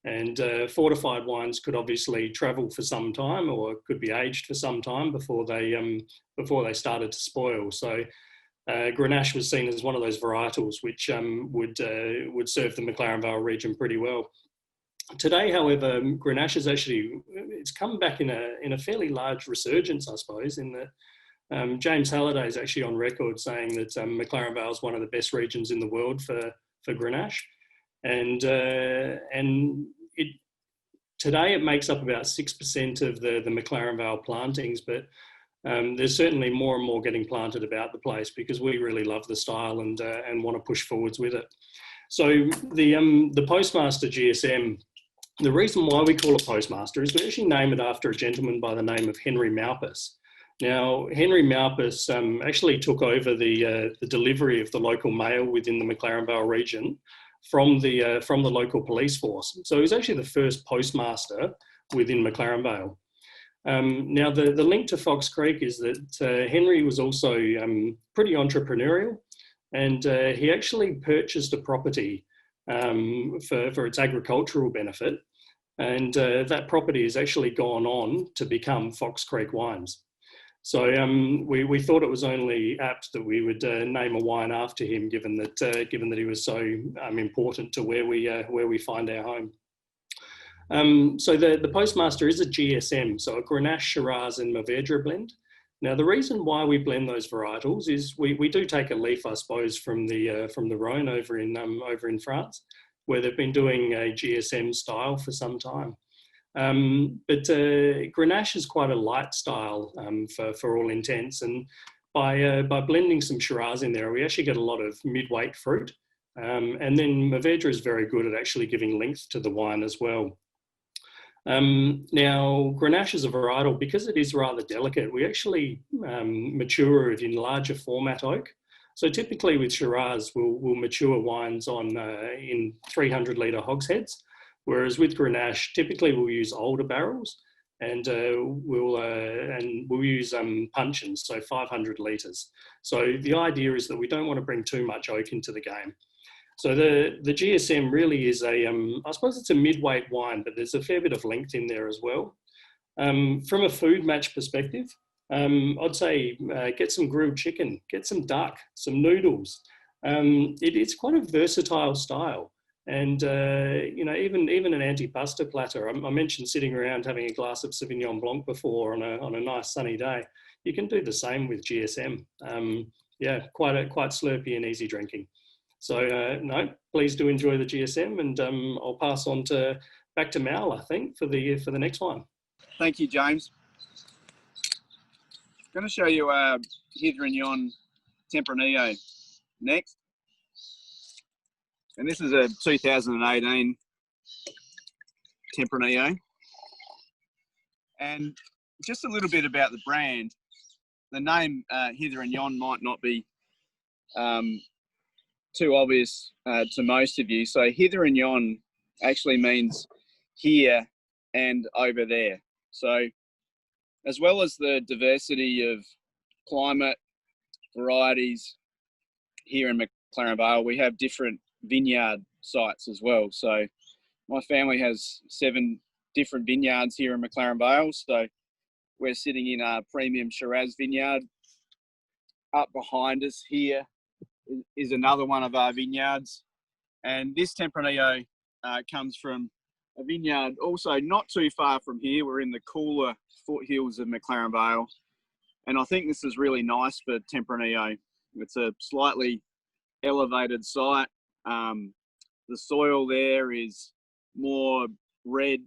And fortified wines could obviously travel for some time, or could be aged for some time before they started to spoil. So Grenache was seen as one of those varietals which would serve the McLaren Vale region pretty well. Today, however, Grenache it's come back in a fairly large resurgence, I suppose, in that James Halliday is actually on record saying that McLaren Vale is one of the best regions in the world for Grenache, and today it makes up about 6% of the McLaren Vale plantings, but there's certainly more and more getting planted about the place because we really love the style and want to push forwards with it. So the Postmaster GSM, the reason why we call it Postmaster is we actually name it after a gentleman by the name of Henry Malpas. Now, Henry Malpas actually took over the delivery of the local mail within the McLaren Vale region from the local police force. So he was actually the first postmaster within McLaren Vale. Now, the link to Fox Creek is that Henry was also pretty entrepreneurial, and he actually purchased a property for its agricultural benefit, and that property has actually gone on to become Fox Creek Wines. So we thought it was only apt that we would name a wine after him, given that he was so important to where we find our home. So the Postmaster is a GSM, so a Grenache, Shiraz and Mourvedre blend. Now, the reason why we blend those varietals is we do take a leaf, I suppose, from the Rhone over in France, where they've been doing a GSM style for some time. But Grenache is quite a light style for all intents, and by blending some Shiraz in there, we actually get a lot of mid-weight fruit, and then Mourvedre is very good at actually giving length to the wine as well. Now, Grenache is a varietal, because it is rather delicate, we actually mature it in larger format oak. So typically with Shiraz, we'll mature wines in 300 litre hogsheads, whereas with Grenache, typically we'll use older barrels, and we'll use puncheons, so 500 litres. So the idea is that we don't want to bring too much oak into the game. So the GSM really is I suppose it's a mid-weight wine, but there's a fair bit of length in there as well. From a food match perspective, I'd say get some grilled chicken, get some duck, some noodles. It's quite a versatile style. And, you know, even an antipasta platter. I mentioned sitting around having a glass of Sauvignon Blanc before on a nice sunny day. You can do the same with GSM. Yeah, quite slurpy and easy drinking. So, no, please do enjoy the GSM, and I'll pass on back to Mal, I think, for the next one. Thank you, James. I'm going to show you Hither Yon Tempranillo next. And this is a 2018 Tempranillo. And just a little bit about the brand. The name Hither Yon might not be too obvious to most of you. So Hither Yon actually means here and over there. So as well as the diversity of climate, varieties here in McLaren Vale, we have different vineyard sites as well. So my family has 7 different vineyards here in McLaren Vale. So we're sitting in our premium Shiraz vineyard. Up behind us here is another one of our vineyards. And this Tempranillo comes from a vineyard also not too far from here. We're in the cooler foothills of McLaren Vale. And I think this is really nice for Tempranillo. It's a slightly elevated site. The soil there is more red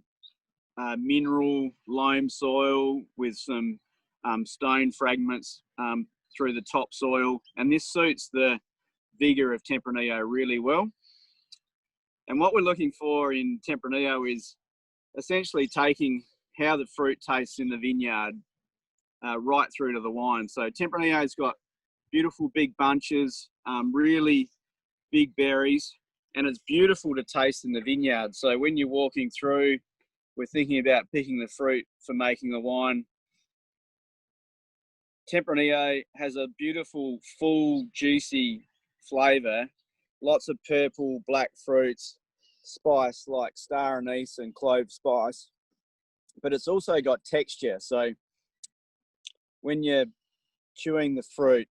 mineral loam soil with some stone fragments through the topsoil, and this suits the vigour of Tempranillo really well. And what we're looking for in Tempranillo is essentially taking how the fruit tastes in the vineyard right through to the wine. So Tempranillo's got beautiful big bunches, really big berries, and it's beautiful to taste in the vineyard. So when you're walking through, we're thinking about picking the fruit for making the wine. Tempranillo has a beautiful, full, juicy flavour, lots of purple, black fruits, spice like star anise and clove spice, but it's also got texture. So when you're chewing the fruit,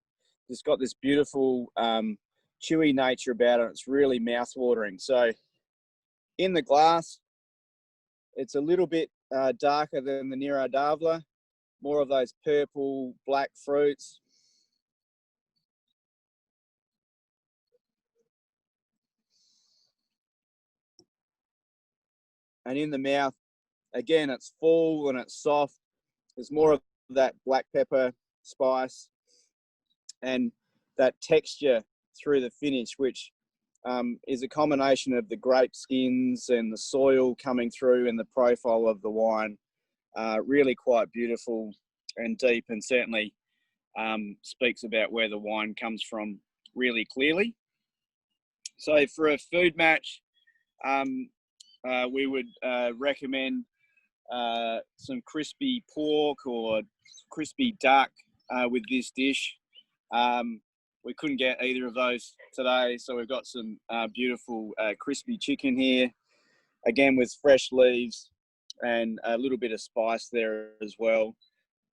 it's got this beautiful chewy nature about it. It's really mouth-watering. So in the glass, it's a little bit darker than the Nero d'Avola, more of those purple, black fruits. And in the mouth, again, it's full and it's soft. There's more of that black pepper spice and that texture through the finish, which is a combination of the grape skins and the soil coming through and the profile of the wine. Really quite beautiful and deep, and certainly speaks about where the wine comes from really clearly. So for a food match, we would recommend some crispy pork or crispy duck with this dish. We couldn't get either of those today, so we've got some beautiful crispy chicken here, again with fresh leaves and a little bit of spice there as well.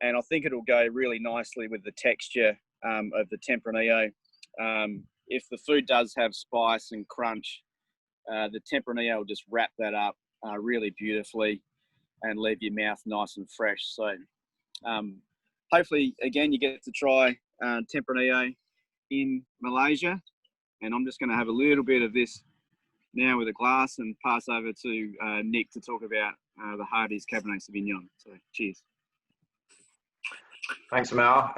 And I think it'll go really nicely with the texture of the Tempranillo. If the food does have spice and crunch, the Tempranillo will just wrap that up really beautifully and leave your mouth nice and fresh. So hopefully, again, you get to try Tempranillo in Malaysia. And I'm just going to have a little bit of this now with a glass and pass over to Nick to talk about the Hardys Cabernet Sauvignon. So cheers. Thanks, Mal.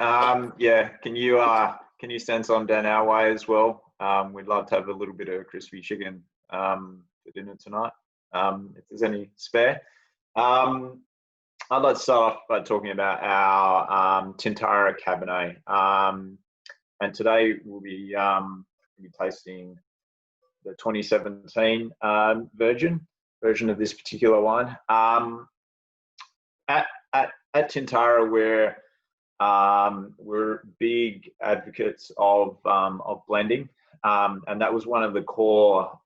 Yeah, can you send some down our way as well? We'd love to have a little bit of crispy chicken for dinner tonight, if there's any spare. I'd like to start off by talking about our Tintara Cabernet. And today we'll be tasting the 2017 version of this particular wine. At Tintara, we're big advocates of blending, and that was one of the core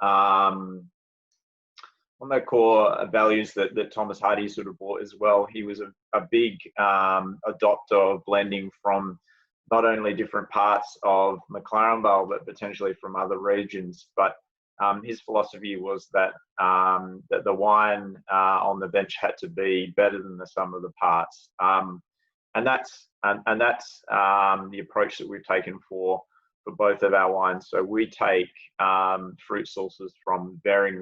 core values that Thomas Hardy sort of brought as well. He was a big adopter of blending from not only different parts of McLaren Vale, but potentially from other regions. But his philosophy was that that the wine on the bench had to be better than the sum of the parts, and that's the approach that we've taken for both of our wines. So we take fruit sources from varying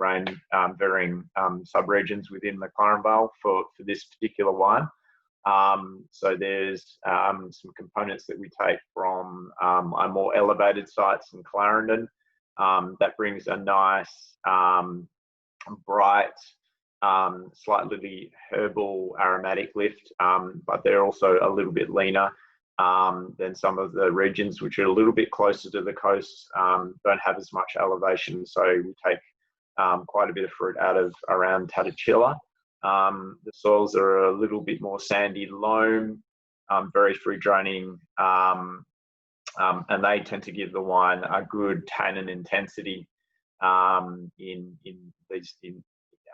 sub-regions within McLaren Vale for this particular wine. So there's some components that we take from our more elevated sites in Clarendon. That brings a nice, bright, slightly herbal aromatic lift, but they're also a little bit leaner than some of the regions which are a little bit closer to the coast, don't have as much elevation. So we take quite a bit of fruit out of around Tatachilla. The soils are a little bit more sandy loam, very free draining, and they tend to give the wine a good tannin intensity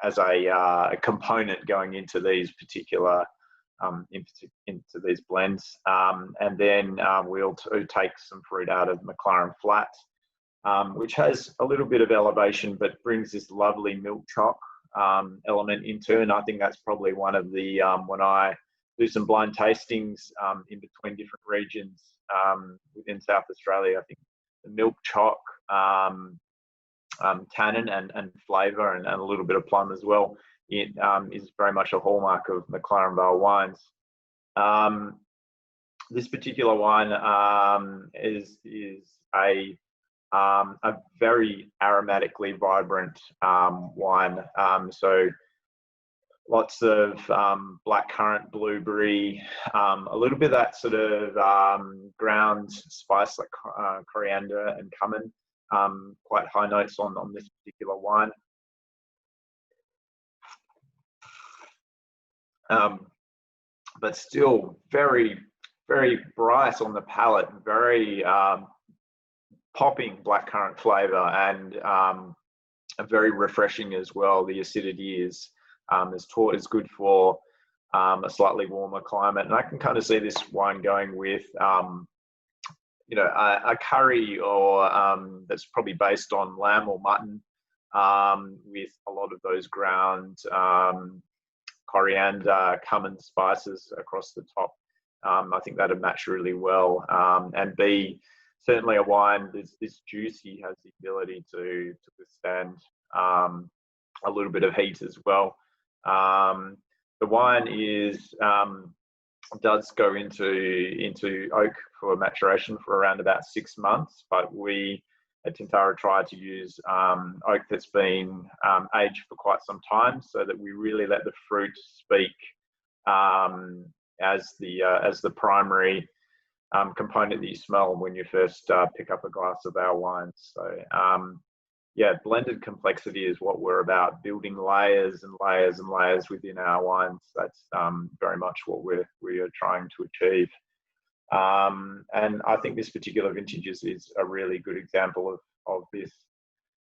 as a component going into these particular into these blends. And then we'll take some fruit out of McLaren Flat, which has a little bit of elevation but brings this lovely milk choc element into, and I think that's probably one of the when I do some blind tastings in between different regions within South Australia, I think the milk choc, tannin and flavour and a little bit of plum as well, it is very much a hallmark of McLaren Vale wines. This particular wine is a very aromatically vibrant wine. So lots of blackcurrant, blueberry, a little bit of that sort of ground spice like coriander and cumin. Quite high notes on this particular wine. But still very, very bright on the palate, very popping blackcurrant flavour, and very refreshing as well. The acidity is good for a slightly warmer climate, and I can kind of see this wine going with a curry or that's probably based on lamb or mutton, with a lot of those ground coriander, cumin spices across the top. I think that'd match really well, and be certainly a wine this juicy, has the ability to withstand a little bit of heat as well. The wine does go into oak for maturation for around about 6 months, but we at Tintara try to use oak that's been aged for quite some time, so that we really let the fruit speak as the primary component that you smell when you first pick up a glass of our wines. So yeah, blended complexity is what we're about, building layers and layers and layers within our wines. That's very much what we are trying to achieve. And I think this particular vintage is a really good example of this.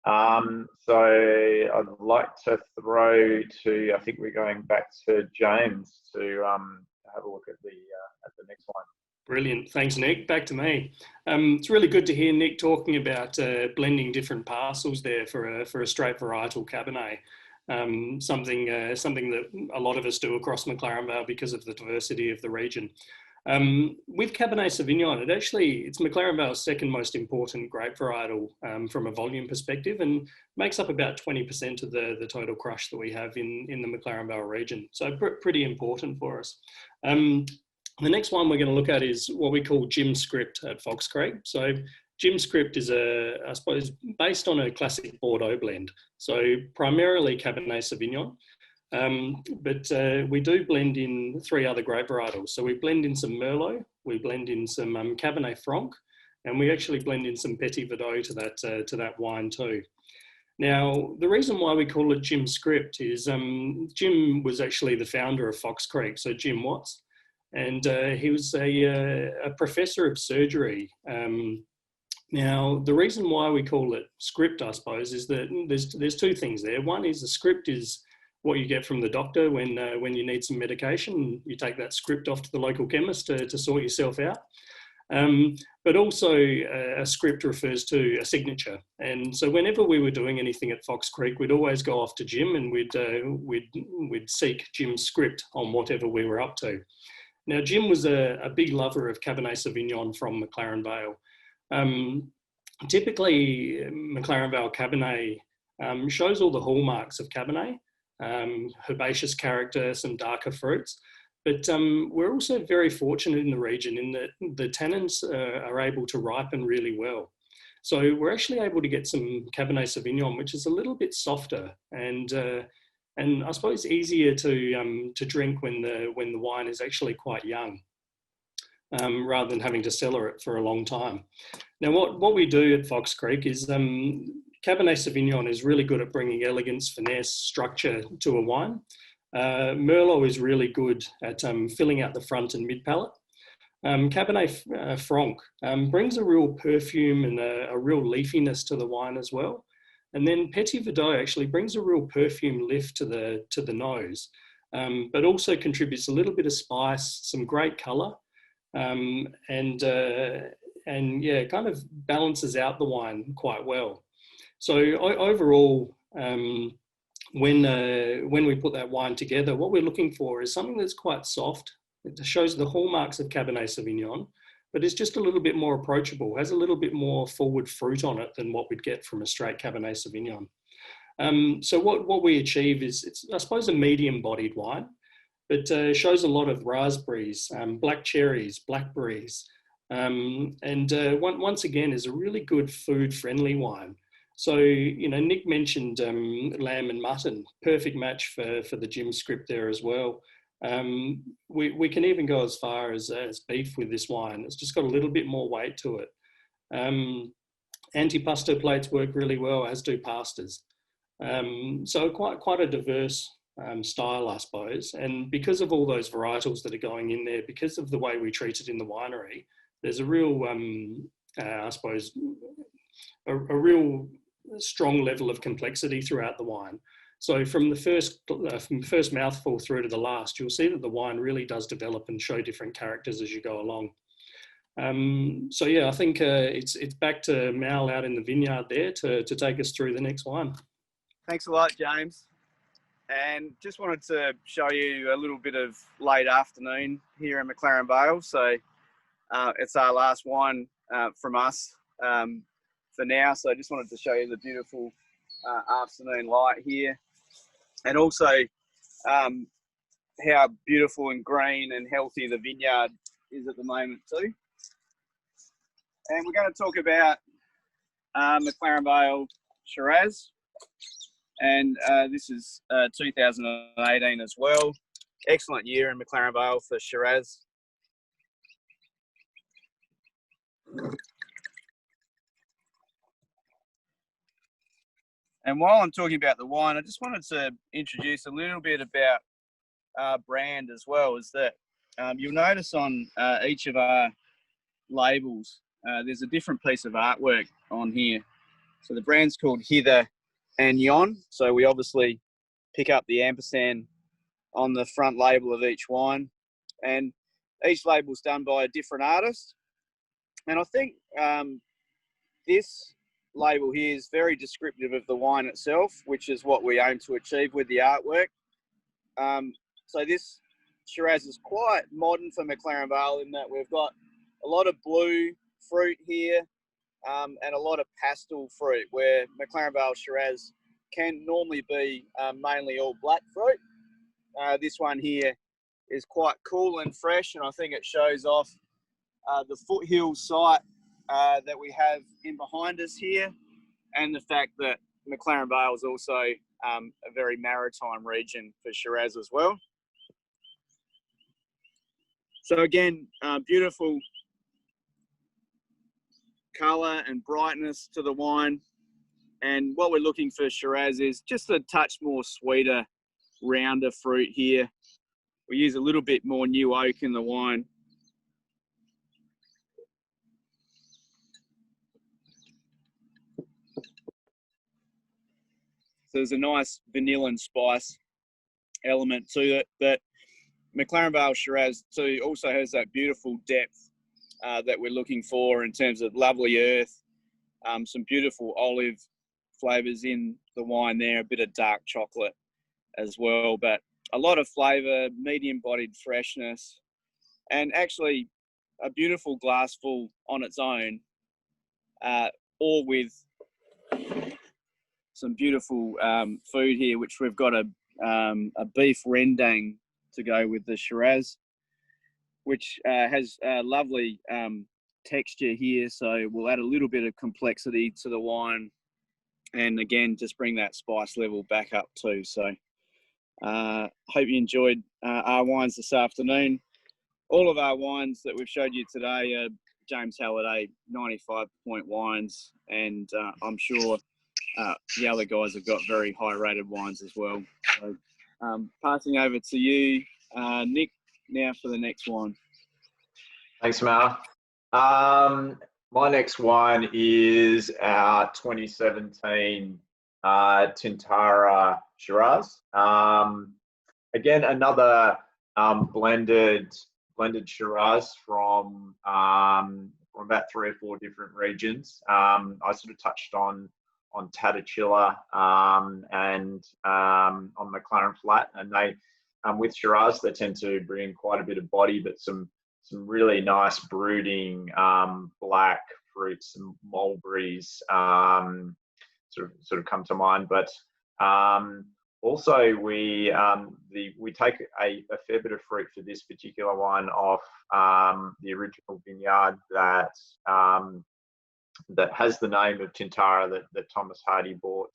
So I'd like to throw to, I think we're going back to James to have a look at the next one. Brilliant. Thanks, Nick. Back to me. It's really good to hear Nick talking about blending different parcels there for a straight varietal Cabernet. Something that a lot of us do across McLaren Vale because of the diversity of the region. With Cabernet Sauvignon, it's McLaren Vale's second most important grape varietal from a volume perspective, and makes up about 20% of the total crush that we have in the McLaren Vale region. So pretty important for us. The next one we're going to look at is what we call Jim Script at Fox Creek. So Jim Script is I suppose, based on a classic Bordeaux blend. So primarily Cabernet Sauvignon, but we do blend in 3 other grape varietals. So we blend in some Merlot, we blend in some Cabernet Franc, and we actually blend in some Petit Verdot to that wine too. Now, the reason why we call it Jim Script is Jim was actually the founder of Fox Creek, so Jim Watts. And he was a professor of surgery Now, the reason why we call it script, I suppose, is that there's two things there. One is the script is what you get from the doctor when you need some medication. You take that script off to the local chemist to sort yourself out. But also a script refers to a signature. And so whenever we were doing anything at Fox Creek, we'd always go off to Jim and we'd seek Jim's script on whatever we were up to. Now, Jim was a big lover of Cabernet Sauvignon from McLaren Vale. Typically, McLaren Vale Cabernet shows all the hallmarks of Cabernet, herbaceous character, some darker fruits. But we're also very fortunate in the region in that the tannins are able to ripen really well. So we're actually able to get some Cabernet Sauvignon, which is a little bit softer and I suppose easier to drink when the wine is actually quite young, rather than having to cellar it for a long time. Now, what we do at Fox Creek is Cabernet Sauvignon is really good at bringing elegance, finesse, structure to a wine. Merlot is really good at filling out the front and mid palate. Cabernet Franc brings a real perfume and a real leafiness to the wine as well. And then Petit Verdot actually brings a real perfume lift to the nose, but also contributes a little bit of spice, some great colour, and yeah, kind of balances out the wine quite well. So overall, when we put that wine together, what we're looking for is something that's quite soft. It shows the hallmarks of Cabernet Sauvignon, but it's just a little bit more approachable, has a little bit more forward fruit on it than what we'd get from a straight Cabernet Sauvignon. So what we achieve is, it's, I suppose, a medium-bodied wine, but shows a lot of raspberries, black cherries, blackberries, and once again is a really good food-friendly wine. So, you know, Nick mentioned lamb and mutton, perfect match for the Jim script there as well. We can even go as far as beef with this wine. It's just got a little bit more weight to it. Antipasto plates work really well, as do pastas. So quite a diverse style, I suppose. And because of all those varietals that are going in there, because of the way we treat it in the winery, there's a real, I suppose, a real strong level of complexity throughout the wine. So from the first mouthful through to the last, you'll see that the wine really does develop and show different characters as you go along. So yeah, I think it's back to Mal out in the vineyard there to take us through the next wine. Thanks a lot, James. And just wanted to show you a little bit of late afternoon here in McLaren Vale. So it's our last wine from us for now. So I just wanted to show you the beautiful afternoon light here. And also how beautiful and green and healthy the vineyard is at the moment too. And we're going to talk about McLaren Vale Shiraz. And this is 2018 as well. Excellent year in McLaren Vale for Shiraz. And while I'm talking about the wine, I just wanted to introduce a little bit about our brand as well. Is that you'll notice on each of our labels, there's a different piece of artwork on here. So the brand's called Hither Yon. So we obviously pick up the ampersand on the front label of each wine. And each label's done by a different artist. And I think this label here is very descriptive of the wine itself, which is what we aim to achieve with the artwork. So this Shiraz is quite modern for McLaren Vale in that we've got a lot of blue fruit here and a lot of pastel fruit, where McLaren Vale Shiraz can normally be mainly all black fruit. This one here is quite cool and fresh, and I think it shows off the foothill site that we have in behind us here, and the fact that McLaren Vale is also a very maritime region for Shiraz as well. So again, beautiful colour and brightness to the wine. And what we're looking for Shiraz is just a touch more sweeter, rounder fruit here. We use a little bit more new oak in the wine. So there's a nice vanilla and spice element to it. But McLaren Vale Shiraz too also has that beautiful depth that we're looking for in terms of lovely earth, some beautiful olive flavours in the wine there, a bit of dark chocolate as well, but a lot of flavour, medium-bodied freshness, and actually a beautiful glassful on its own, or with some beautiful food here, which we've got a beef rendang to go with the Shiraz, which has a lovely texture here. So we'll add a little bit of complexity to the wine, and again, just bring that spice level back up too. So hope you enjoyed our wines this afternoon. All of our wines that we've showed you today are James Halliday 95-point wines, and I'm sure the other guys have got very high rated wines as well. So passing over to you, Nick, now for the next wine. Thanks, Mal. My next wine is our 2017 Tintara Shiraz. Again, another blended Shiraz from about 3 or 4 different regions. I sort of touched on Tatachilla and on McLaren Flat, and they with Shiraz they tend to bring in quite a bit of body, but some really nice brooding black fruits and mulberries sort of come to mind. But also we take a fair bit of fruit for this particular wine off the original vineyard that has the name of Tintara that Thomas Hardy bought.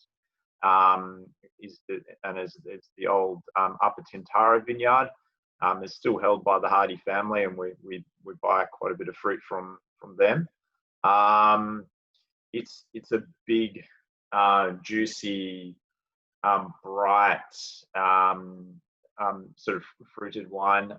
It's the old Upper Tintara vineyard. It's still held by the Hardy family, and we buy quite a bit of fruit from them. It's a big, juicy, bright, sort of fruited wine.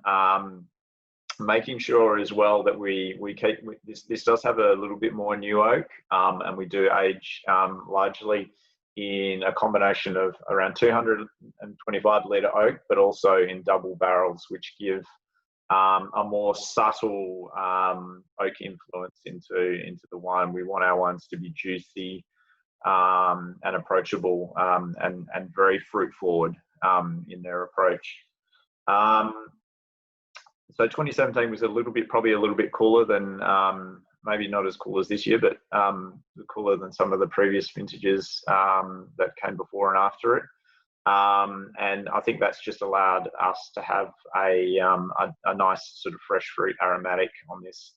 Making sure as well that we keep this does have a little bit more new oak, and we do age largely in a combination of around 225 litre oak, but also in double barrels, which give a more subtle oak influence into the wine. We want our wines to be juicy and approachable, and very fruit forward in their approach. So 2017 was probably a little bit cooler than, maybe not as cool as this year, but cooler than some of the previous vintages that came before and after it. And I think that's just allowed us to have a nice sort of fresh fruit aromatic on this.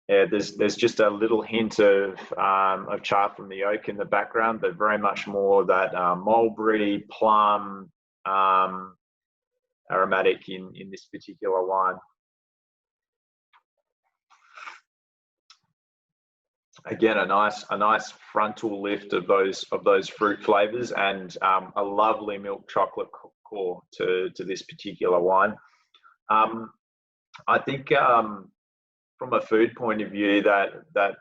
Yeah, there's just a little hint of char from the oak in the background, but very much more that mulberry, plum, aromatic in this particular wine. Again, a nice frontal lift of those fruit flavors, and a lovely milk chocolate core to this particular wine. I think from a food point of view, that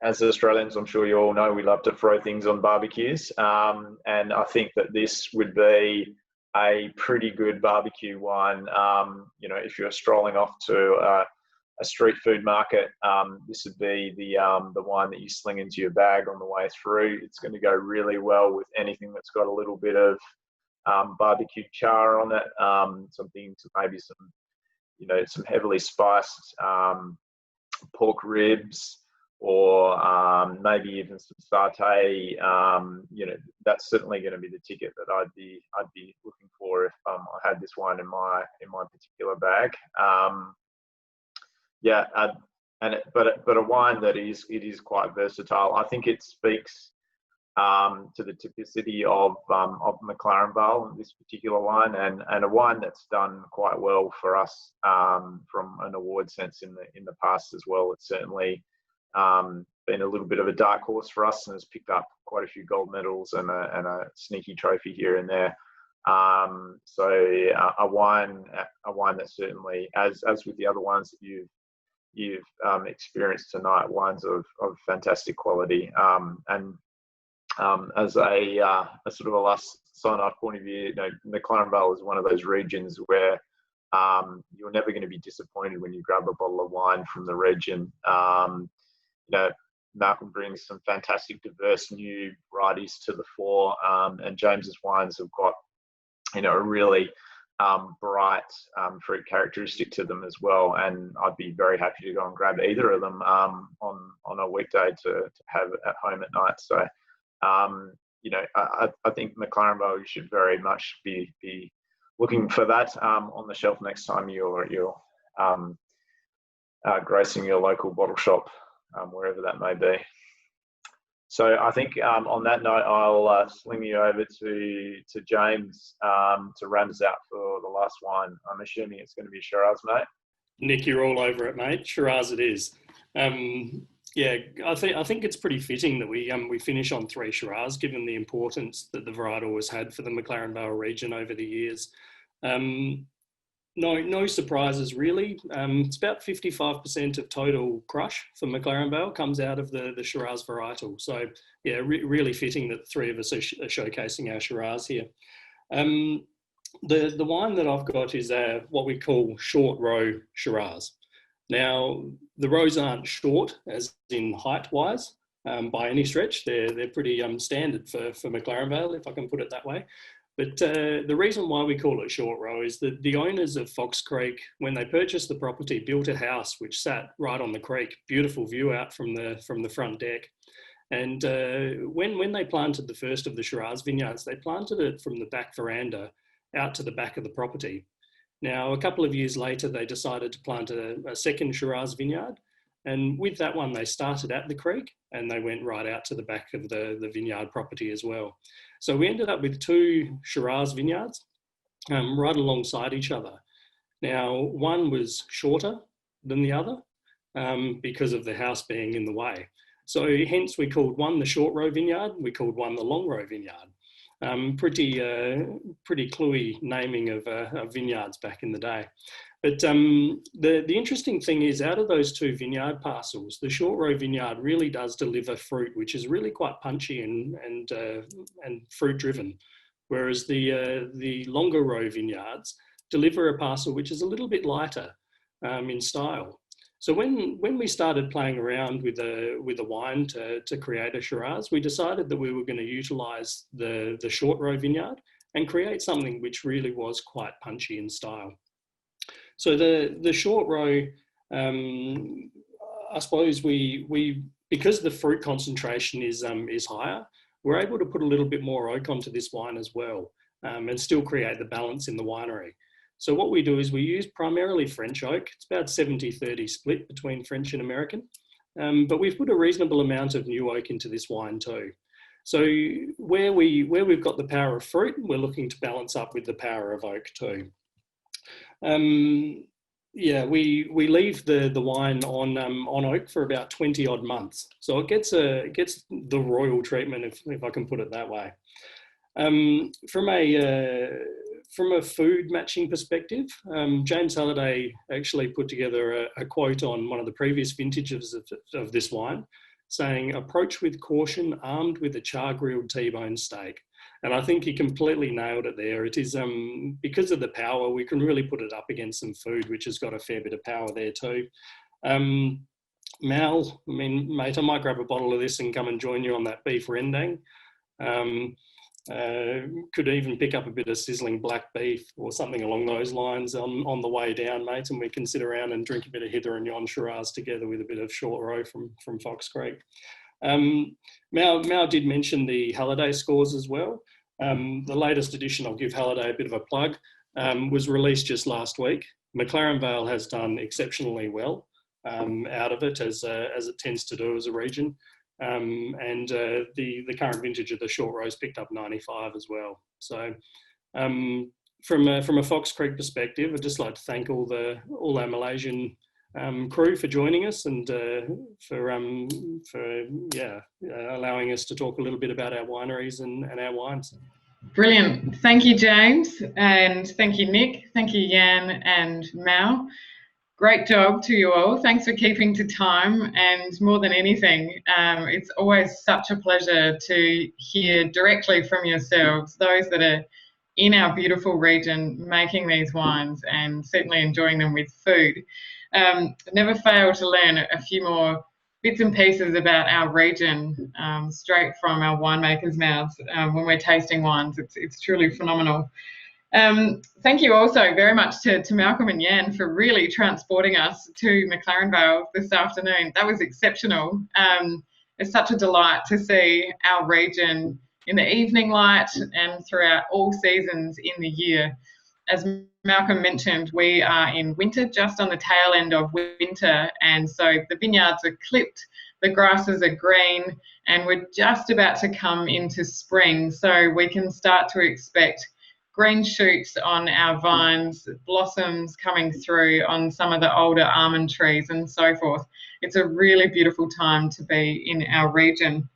as Australians, I'm sure you all know, we love to throw things on barbecues, and I think that this would be a pretty good barbecue wine. You know, if you're strolling off to a street food market, this would be the wine that you sling into your bag on the way through. It's going to go really well with anything that's got a little bit of barbecue char on it. Maybe some heavily spiced pork ribs, or maybe even some satay. You know, that's certainly going to be the ticket that I'd be looking for if I had this wine in my particular bag. Yeah, but a wine that is quite versatile. I think it speaks to the typicity of McLaren Vale in this particular wine, and a wine that's done quite well for us from an award sense in the past as well. It's certainly been a little bit of a dark horse for us, and has picked up quite a few gold medals and a sneaky trophy here and there. So a wine that certainly, as with the other wines that you've experienced tonight, wines of fantastic quality. And as a sort of a last sign-off point of view, McLaren Vale is one of those regions where you're never going to be disappointed when you grab a bottle of wine from the region. Malcolm brings some fantastic, diverse new varieties to the fore, and James's wines have got, a really bright fruit characteristic to them as well. And I'd be very happy to go and grab either of them on a weekday to have at home at night. So, I think McLaren Vale, you should very much be looking for that on the shelf next time you're gracing your local bottle shop, wherever that may be. So I think on that note, I'll sling you over to James to round us out for the last wine. I'm assuming it's going to be Shiraz, mate. Nick, you're all over it, mate. Shiraz it is. I think it's pretty fitting that we finish on 3 Shiraz, given the importance that the varietal has had for the McLaren Vale region over the years. No surprises really. It's about 55% of total crush for McLaren Vale comes out of the Shiraz varietal. So yeah, really fitting that the 3 of us are showcasing our Shiraz here. The wine that I've got is what we call short row Shiraz. Now, the rows aren't short as in height wise by any stretch. They're pretty standard for McLaren Vale, if I can put it that way. But the reason why we call it short row is that the owners of Fox Creek, when they purchased the property, built a house which sat right on the creek, beautiful view out from the front deck. And when they planted the first of the Shiraz vineyards, they planted it from the back veranda out to the back of the property. Now, a couple of years later, they decided to plant a second Shiraz vineyard. And with that one, they started at the creek and they went right out to the back of the vineyard property as well. So we ended up with 2 Shiraz vineyards right alongside each other. Now, one was shorter than the other because of the house being in the way. So hence we called one the short row vineyard, we called one the long row vineyard. Pretty cluey naming of vineyards back in the day. But the interesting thing is, out of those 2 vineyard parcels, the short row vineyard really does deliver fruit, which is really quite punchy and fruit driven, whereas the longer row vineyards deliver a parcel which is a little bit lighter in style. So when we started playing around with a wine to create a Shiraz, we decided that we were going to utilise the short row vineyard and create something which really was quite punchy in style. So the short row, I suppose we because the fruit concentration is higher, we're able to put a little bit more oak onto this wine as well, and still create the balance in the winery. So what we do is we use primarily French oak. It's about 70-30 split between French and American, but we've put a reasonable amount of new oak into this wine too. So where we've got the power of fruit, we're looking to balance up with the power of oak too. We leave the wine on oak for about 20 odd months, so it gets the royal treatment, if I can put it that way. From a food matching perspective, James Halliday actually put together a quote on one of the previous vintages of this wine, saying, "Approach with caution, armed with a char-grilled T-bone steak." And I think he completely nailed it there. It is, because of the power, we can really put it up against some food, which has got a fair bit of power there too. Mal, I mean, mate, I might grab a bottle of this and come and join you on that beef rendang. Could even pick up a bit of sizzling black beef or something along those lines on the way down, mate, and we can sit around and drink a bit of Hither Yon Shiraz together with a bit of short row from Fox Creek. Mal did mention the Halliday scores as well. The latest edition, I'll give Halliday a bit of a plug, was released just last week. McLaren Vale has done exceptionally well out of it, as it tends to do as a region. And the current vintage of the short rows picked up 95 as well. So from a Fox Creek perspective, I'd just like to thank all our Malaysian crew for joining us and for allowing us to talk a little bit about our wineries and our wines. Brilliant. Thank you, James, and thank you, Nick. Thank you, Jan and Mal. Great job to you all. Thanks for keeping to time, and more than anything, it's always such a pleasure to hear directly from yourselves, those that are in our beautiful region making these wines and certainly enjoying them with food. Never fail to learn a few more bits and pieces about our region straight from our winemakers' mouths when we're tasting wines. It's truly phenomenal. Thank you also very much to Malcolm and Jan for really transporting us to McLaren Vale this afternoon. That was exceptional. It's such a delight to see our region in the evening light and throughout all seasons in the year. As Malcolm mentioned, we are in winter, just on the tail end of winter, and so the vineyards are clipped, the grasses are green, and we're just about to come into spring, so we can start to expect green shoots on our vines, blossoms coming through on some of the older almond trees and so forth. It's a really beautiful time to be in our region.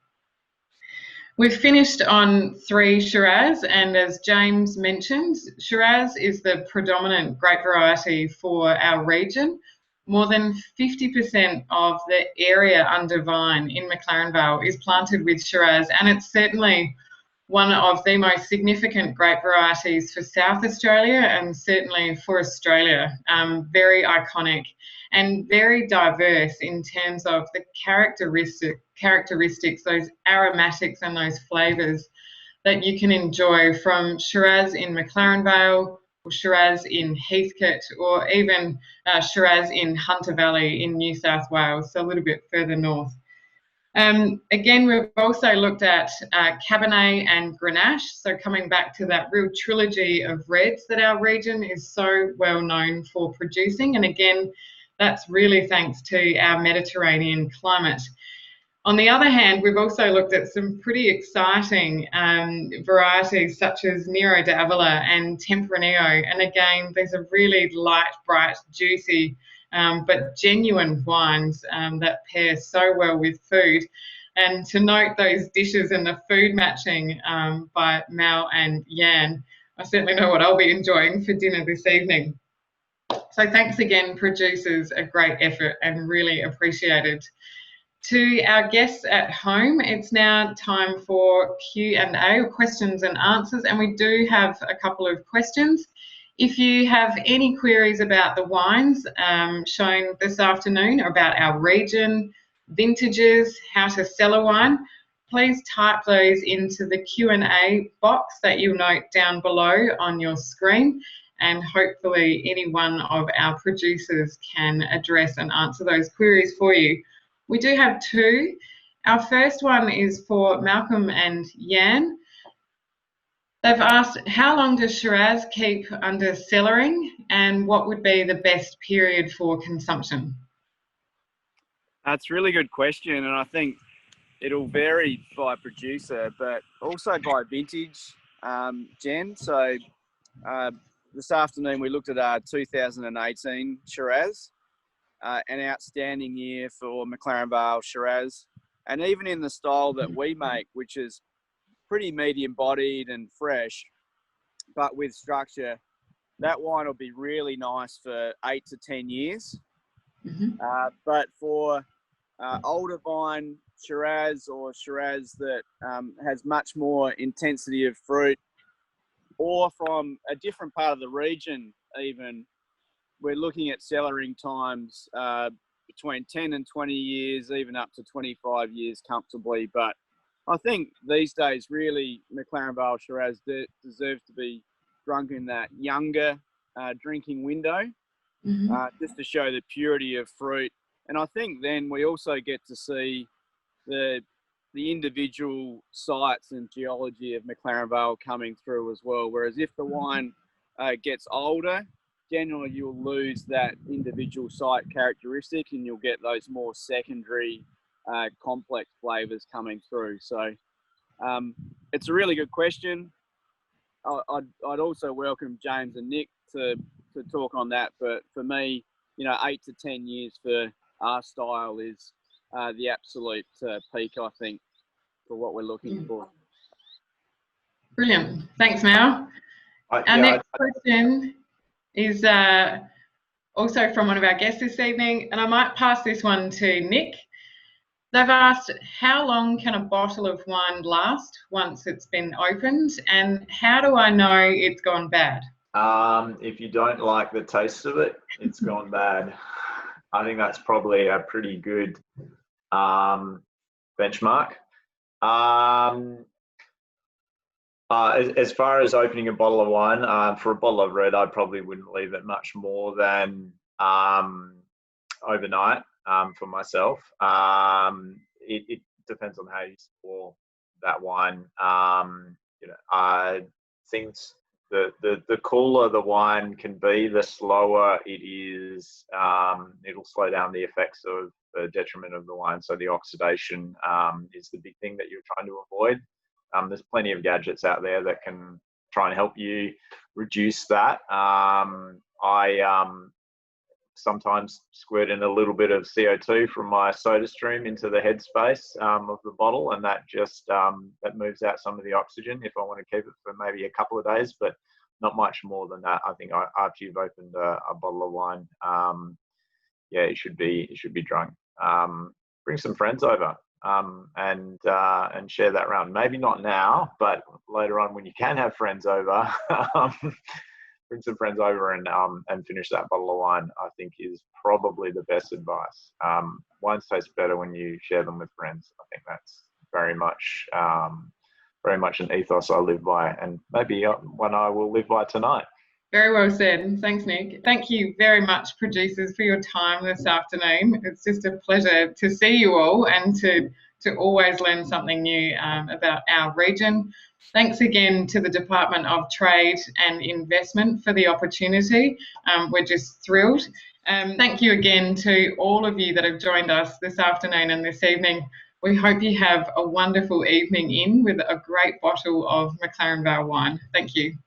We've finished on 3 Shiraz, and as James mentioned, Shiraz is the predominant grape variety for our region. More than 50% of the area under vine in McLaren Vale is planted with Shiraz, and it's certainly one of the most significant grape varieties for South Australia and certainly for Australia. Very iconic and very diverse in terms of the characteristics, those aromatics and those flavours that you can enjoy from Shiraz in McLaren Vale, or Shiraz in Heathcote, or even Shiraz in Hunter Valley in New South Wales, so a little bit further north. Again, we've also looked at Cabernet and Grenache, so coming back to that real trilogy of reds that our region is so well known for producing, and again, that's really thanks to our Mediterranean climate. On the other hand, we've also looked at some pretty exciting varieties such as Nero d'Avola and Tempranillo, and again, these are really light, bright, juicy, but genuine wines that pair so well with food. And to note those dishes and the food matching by Mal and Jan, I certainly know what I'll be enjoying for dinner this evening. So thanks again, producers, a great effort and really appreciated. To our guests at home, it's now time for Q&A, or questions and answers, and we do have a couple of questions. If you have any queries about the wines shown this afternoon, or about our region, vintages, how to sell a wine, please type those into the Q&A box that you'll note down below on your screen, and hopefully any one of our producers can address and answer those queries for you. We do have 2. Our first one is for Malcolm and Jan. They've asked, how long does Shiraz keep under cellaring, and what would be the best period for consumption? That's a really good question, and I think it'll vary by producer, but also by vintage, Jen. So this afternoon we looked at our 2018 Shiraz, an outstanding year for McLaren Vale Shiraz, and even in the style that we make, which is pretty medium-bodied and fresh, but with structure, that wine will be really nice for 8 to 10 years. But for older vine Shiraz, or Shiraz that has much more intensity of fruit, or from a different part of the region even, we're looking at cellaring times between 10 and 20 years, even up to 25 years comfortably. But I think these days, really, McLaren Vale Shiraz deserves to be drunk in that younger drinking window, just to show the purity of fruit. And I think then we also get to see the individual sites and geology of McLaren Vale coming through as well. Whereas if the wine gets older, generally you'll lose that individual site characteristic, and you'll get those more secondary complex flavors coming through. So it's a really good question. I'd also welcome James and Nick to talk on that, but for me, 8 to 10 years for our style is the absolute peak, I think, for what we're looking for. Brilliant. Thanks, Mal. Our next question is also from one of our guests this evening, and I might pass this one to Nick. They've asked, how long can a bottle of wine last once it's been opened, and how do I know it's gone bad? If you don't like the taste of it, it's gone bad. I think that's probably a pretty good benchmark. As far as opening a bottle of wine, for a bottle of red, I probably wouldn't leave it much more than overnight for myself. It depends on how you store that wine. Things the cooler the wine can be, the slower it is. It'll slow down the effects of the detriment of the wine. So the oxidation is the big thing that you're trying to avoid. There's plenty of gadgets out there that can try and help you reduce that. I sometimes squirt in a little bit of CO2 from my soda stream into the headspace of the bottle, and that just that moves out some of the oxygen if I want to keep it for maybe a couple of days, but not much more than that. I think after you've opened a bottle of wine, yeah, it should be drunk. Bring some friends over and share that around. Maybe not now, but later on when you can have friends over. Bring some friends over and finish that bottle of wine, I think is probably the best advice. Wines taste better when you share them with friends. I think that's very much an ethos I live by, and maybe one I will live by tonight. Very well said. Thanks, Nick. Thank you very much, producers, for your time this afternoon. It's just a pleasure to see you all and to always learn something new about our region. Thanks again to the Department of Trade and Investment for the opportunity. We're just thrilled. Thank you again to all of you that have joined us this afternoon and this evening. We hope you have a wonderful evening with a great bottle of McLaren Vale wine. Thank you.